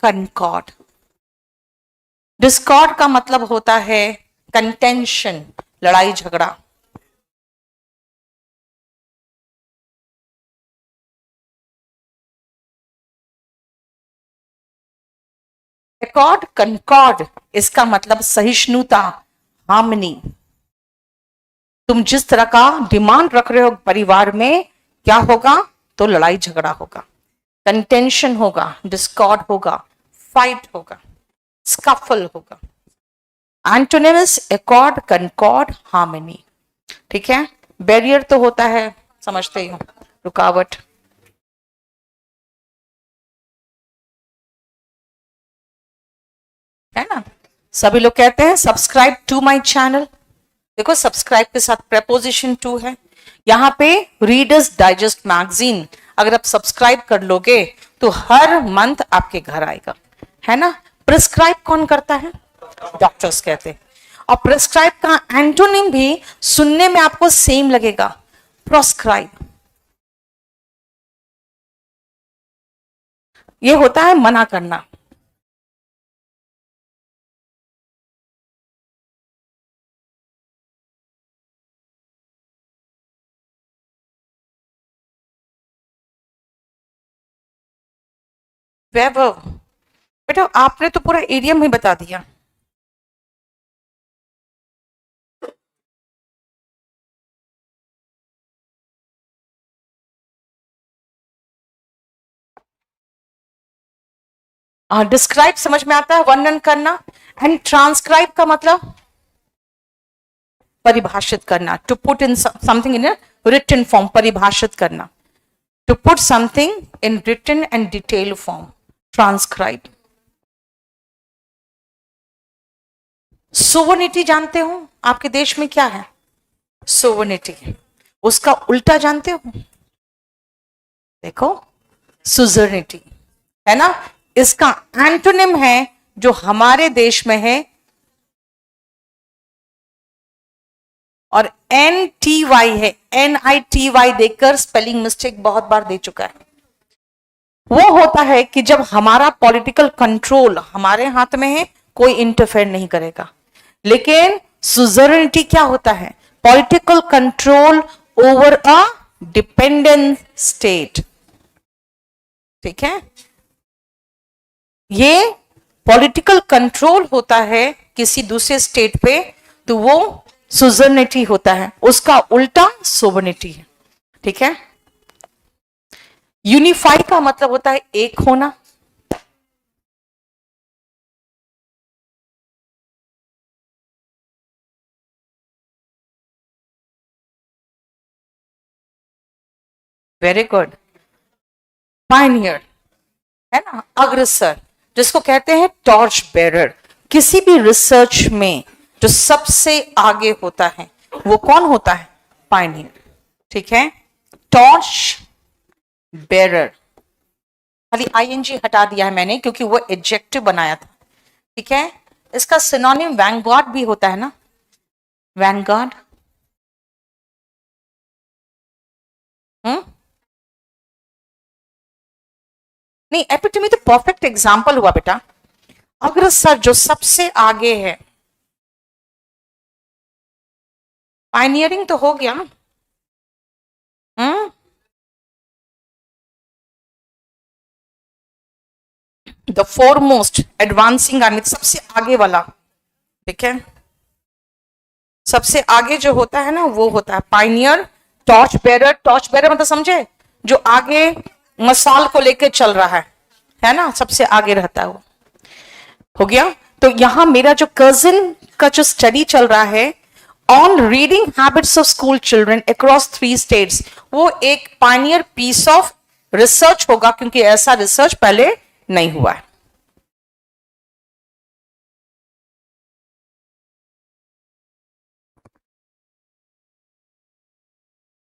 कनकॉर्ड। डिस्कॉर्ड का मतलब होता है कंटेंशन, लड़ाई झगड़ा। एकॉर्ड, कनकॉर्ड, इसका मतलब सहिष्णुता, हार्मनी। तुम जिस तरह का डिमांड रख रहे हो परिवार में, क्या होगा, तो लड़ाई झगड़ा होगा, कंटेंशन होगा, डिस्कॉर्ड होगा, फाइट होगा, स्कफल होगा। एंटोनिमस एकॉर्ड, कनकॉर्ड, हार्मनी, ठीक है। बैरियर तो होता है, समझते ही हो, रुकावट। है ना। सभी लोग कहते हैं सब्सक्राइब टू माय चैनल, देखो सब्सक्राइब के साथ प्रेपोजिशन टू है। यहां पे रीडर्स डाइजेस्ट मैगजीन अगर आप सब्सक्राइब कर लोगे तो हर मंथ आपके घर आएगा, है ना। प्रिस्क्राइब कौन करता है, डॉक्टर्स कहते हैं। और प्रिस्क्राइब का एंटोनिम भी सुनने में आपको सेम लगेगा, प्रोस्क्राइब। ये होता है मना करना। वैभव बेटा आपने तो पूरा एरिया में बता दिया। डिस्क्राइब समझ में आता है, वर्णन करना। एंड ट्रांसक्राइब का मतलब परिभाषित करना, to put in something in written form, परिभाषित करना। To put something in written and detail form, transcribe. Sovereignty जानते हो आपके देश में क्या है, सोवर्निटी, उसका उल्टा जानते हो, देखो सुजर्निटी, है ना। इसका एंटोनिम है जो हमारे देश में है, और NTY है, NITY देकर स्पेलिंग मिस्टेक बहुत बार दे चुका है। वो होता है कि जब हमारा पॉलिटिकल कंट्रोल हमारे हाथ में है, कोई इंटरफेयर नहीं करेगा। लेकिन सुजर्निटी क्या होता है, political control over a dependent state. ठीक है, ये पॉलिटिकल कंट्रोल होता है किसी दूसरे स्टेट पे, तो वो सुजर्निटी होता है, उसका उल्टा सोवर्निटी है। ठीक है, यूनिफाई का मतलब होता है एक होना, वेरी गुड। पायनियर है ना, अग्रसर, जिसको कहते हैं टॉर्च बेरर। किसी भी रिसर्च में जो सबसे आगे होता है वो कौन होता है? पायनियर। ठीक है, टॉर्च बेरर, खाली आईएनजी हटा दिया है मैंने क्योंकि वो एडजेक्टिव बनाया था। ठीक है, इसका सिनोनिम वैनगार्ड भी होता है ना, वैनगार्ड। नहीं, एपिटमी तो परफेक्ट एग्जाम्पल हुआ बेटा। अग्रसर जो सबसे आगे है, पायनियरिंग तो हो गया। द फोरमोस्ट एडवांसिंग आर्मी, सबसे आगे वाला। ठीक है, सबसे आगे जो होता है ना वो होता है Pioneer. Torch bearer, torch bearer मतलब समझे, जो आगे मसाल को लेकर चल रहा है ना, सबसे आगे रहता है वो। हो गया। तो यहां मेरा जो कजिन का जो स्टडी चल रहा है on reading habits of school children across 3 states, वो एक पायनियर पीस ऑफ रिसर्च होगा, क्योंकि ऐसा रिसर्च पहले नहीं हुआ है।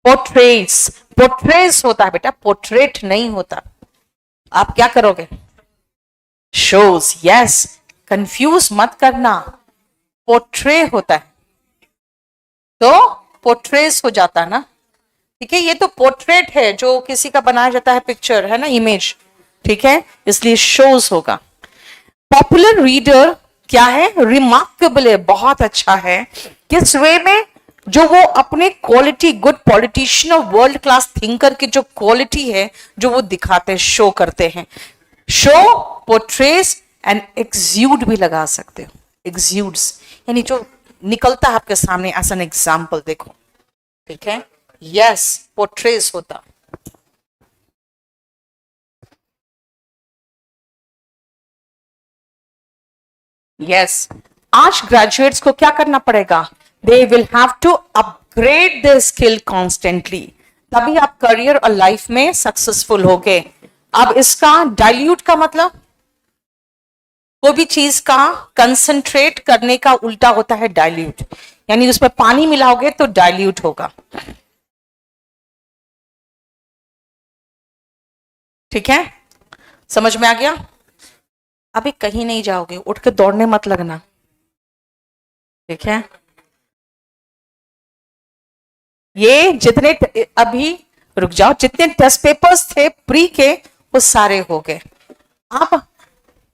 पोर्ट्रेट्स, पोर्ट्रेट्स होता है बेटा, पोर्ट्रेट नहीं होता। आप क्या करोगे? शोज, यस, कंफ्यूज मत करना, पोर्ट्रे होता है तो पोर्ट्रेस हो जाता है ना। ठीक है, ये तो पोर्ट्रेट है जो किसी का बनाया जाता है, पिक्चर है ना, इमेज। ठीक है, इसलिए शोज होगा। पॉपुलर रीडर क्या है? रिमार्केबल है, बहुत अच्छा है। किस वे में? जो वो अपने क्वालिटी, गुड पॉलिटिशियन और वर्ल्ड क्लास थिंकर की जो क्वालिटी है जो वो दिखाते हैं, शो करते हैं। शो, पोर्ट्रेस एंड एक्सूड भी लगा सकते हो, एक्सूड्स यानी जो निकलता है आपके सामने, एज एन एग्जाम्पल देखो। ठीक है, यस, पोर्ट्रेस होता। यस, आज ग्रेजुएट्स को क्या करना पड़ेगा? They will have to upgrade the skill constantly, तभी आप करियर और लाइफ में सक्सेसफुल होगे। अब इसका डाइल्यूट का मतलब, कोई भी चीज का कंसंट्रेट करने का उल्टा होता है डाइल्यूट, यानी उसमें पानी मिलाओगे तो डाइल्यूट होगा। ठीक है, समझ में आ गया? अभी कहीं नहीं जाओगे, उठ के दौड़ने मत लगना। ठीक है, ये जितने अभी रुक जाओ, जितने टेस्ट पेपर्स थे प्री के वो सारे हो गए। अब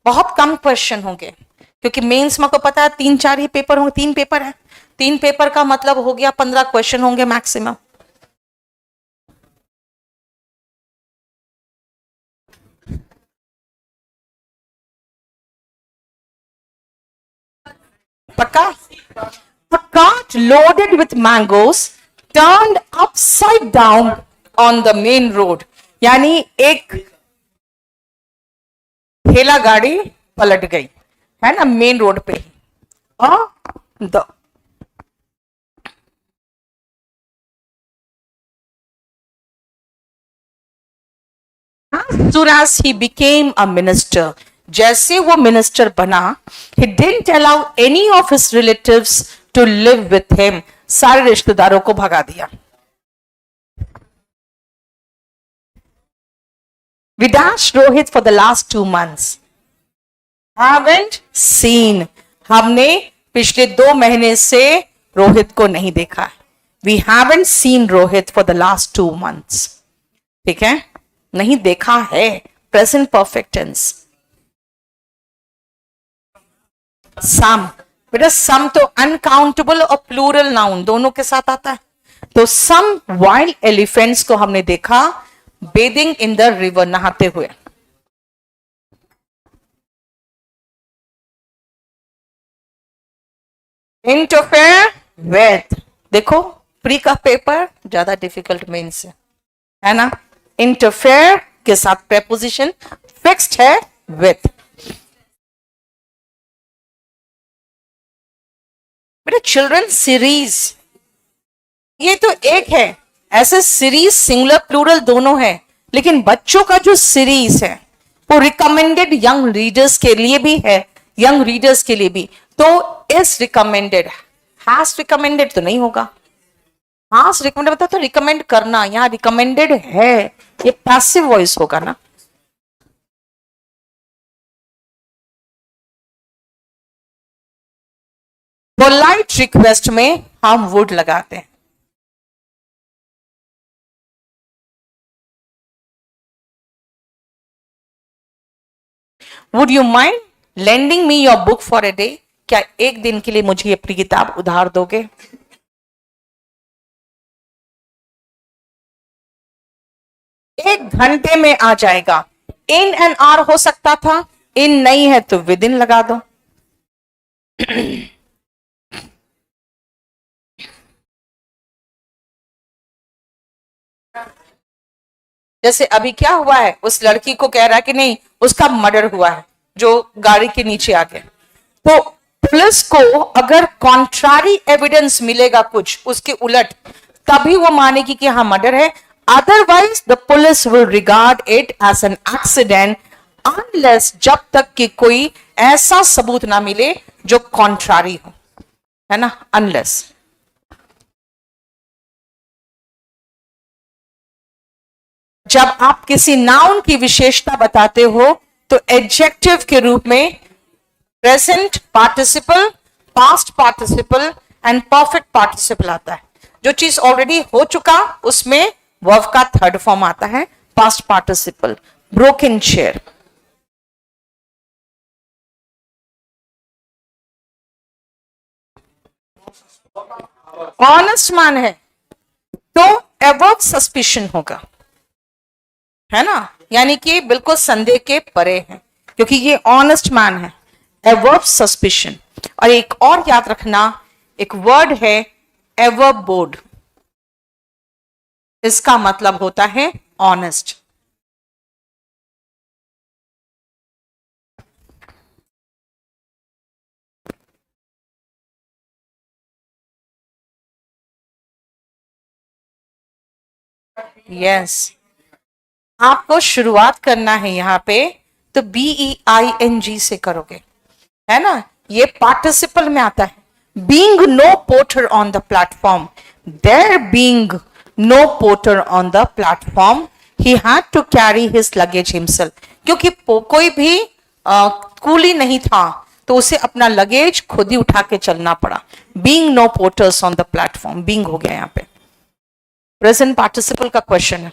बहुत कम क्वेश्चन होंगे, क्योंकि मेंस में को पता है 3-4 ही पेपर होंगे, 3 पेपर है, 3 पेपर का मतलब हो गया 15 क्वेश्चन होंगे मैक्सिमम। पक्का? A cart loaded with mangoes turned upside down on the main road, यानी एक ठेला गाड़ी पलट गई है ना मेन रोड पे। The soon as he became a minister, जैसे वो मिनिस्टर बना, he didn't allow any of his relatives to live with him, सारे रिश्तेदारों को भगा दिया। We dashed Rohit for the last 2 months. Haven't seen, हमने पिछले 2 महीने से रोहित को नहीं देखा है। We haven't seen Rohit for the last 2 months. ठीक है, नहीं देखा है, प्रेजेंट परफेक्ट टेंस। सम, बेटा सम तो अनकाउंटेबल और प्लूरल नाउन दोनों के साथ आता है। तो सम वाइल्ड एलिफेंट्स को हमने देखा बेदिंग इन द रिवर, नहाते हुए। इंटरफेयर विथ, देखो प्री का पेपर ज्यादा डिफिकल्ट मेंस है ना। इंटरफेयर के साथ प्रेपोजिशन, फिक्स्ड है विथ। बेटा चिल्ड्रन सीरीज, ये तो एक है, ऐसे सीरीज सिंगुलर प्लूरल दोनों है, लेकिन बच्चों का जो सीरीज है वो रिकमेंडेड यंग रीडर्स के लिए भी है, यंग रीडर्स के लिए भी। तो इस रिकमेंडेड, हैज रिकमेंडेड तो नहीं होगा। हैज रिकमेंडेड मतलब तो रिकमेंड करना, यहाँ रिकमेंडेड है, ये पैसिव वॉइस होगा ना। पोलाइट रिक्वेस्ट में हम वुड लगाते हैं। Would you mind lending me your book for a day, क्या एक दिन के लिए मुझे अपनी किताब उधार दोगे? एक घंटे में आ जाएगा, इन एन आवर हो सकता था, इन नहीं है तो विद इन लगा दो। जैसे अभी क्या हुआ है, उस लड़की को कह रहा है कि नहीं उसका मर्डर हुआ है जो गाड़ी के नीचे आ गया, तो पुलिस को अगर कॉन्ट्रारी एविडेंस मिलेगा कुछ उसके उलट, तभी वो मानेगी कि हाँ मर्डर है। Otherwise the police will regard it as an accident unless, जब तक कि कोई ऐसा सबूत ना मिले जो कॉन्ट्रारी हो, है ना, अनलेस। जब आप किसी नाउन की विशेषता बताते हो तो एडजेक्टिव के रूप में present participle, past participle and perfect participle आता है। जो चीज ऑलरेडी हो चुका उसमें वर्ब का थर्ड फॉर्म आता है past participle. Broken chair, honest man है तो एवर्ब सस्पिशन होगा, है ना, यानी कि बिल्कुल संदेह के परे है क्योंकि ये ऑनेस्ट मैन है, एवर्ब सस्पिशन। और एक और याद रखना, एक वर्ड है एवर बोर्ड, इसका मतलब होता है ऑनेस्ट। यस, आपको शुरुआत करना है यहाँ पे तो BEING से करोगे, है ना, ये पार्टिसिपल में आता है। Being no porter on the platform, there being no porter on the platform, he had to carry his luggage himself, क्योंकि कोई भी कूली नहीं था तो उसे अपना लगेज खुद ही उठा के चलना पड़ा। Being no porters on the platform, being हो गया यहाँ पे। प्रेजेंट पार्टिसिपल का क्वेश्चन है,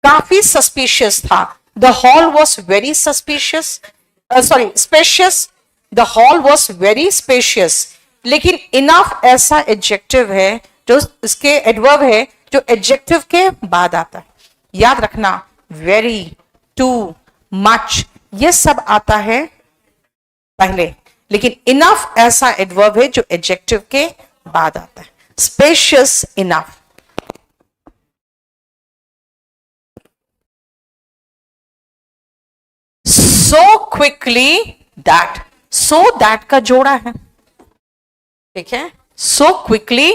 काफी सस्पिशियस था, the hall was very suspicious, sorry spacious, the hall was very spacious. लेकिन इनफ ऐसा एडजेक्टिव है जो इसके एडवर्ब है जो एडजेक्टिव के बाद आता है। याद रखना, वेरी, टू, मच, ये सब आता है पहले, लेकिन इनफ ऐसा एडवर्ब है जो एडजेक्टिव के बाद आता है। Spacious, enough. so quickly that, so that का जोड़ा है, ठीक है, so quickly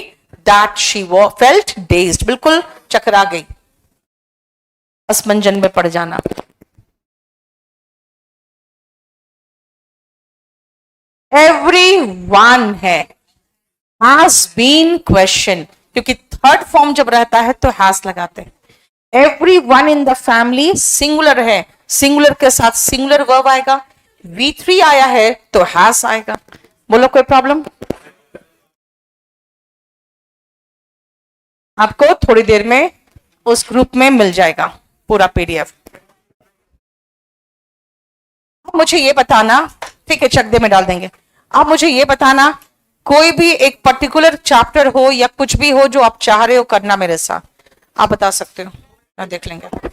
that she felt dazed, बिल्कुल चकरा गई, असमंजन में पड़ जाना। everyone है, has been question, क्योंकि थर्ड फॉर्म जब रहता है तो has लगाते हैं। everyone in the family singular है, सिंगुलर के साथ सिंगुलर वर्ब आएगा, V3 आया है तो has आएगा। बोलो कोई प्रॉब्लम? आपको थोड़ी देर में उस ग्रुप में मिल जाएगा पूरा PDF। मुझे ये बताना, ठीक है चक दे में डाल देंगे। आप मुझे ये बताना कोई भी एक पर्टिकुलर चैप्टर हो या कुछ भी हो जो आप चाह रहे हो करना मेरे साथ, आप बता सकते हो, मैं देख लेंगे।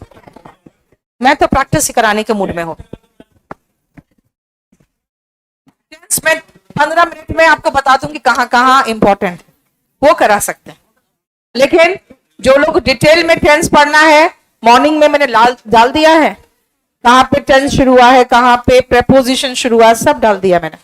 मैं तो प्रैक्टिस कराने के मूड में हूं। मैं 15 मिनट में आपको बता दूंगी कहां कहां इंपॉर्टेंट, वो करा सकते हैं। लेकिन जो लोग डिटेल में टेंस पढ़ना है, मॉर्निंग में मैंने डाल दिया है, कहां पे टेंस शुरू हुआ है, कहां पे प्रेपोजिशन शुरू हुआ है, सब डाल दिया मैंने।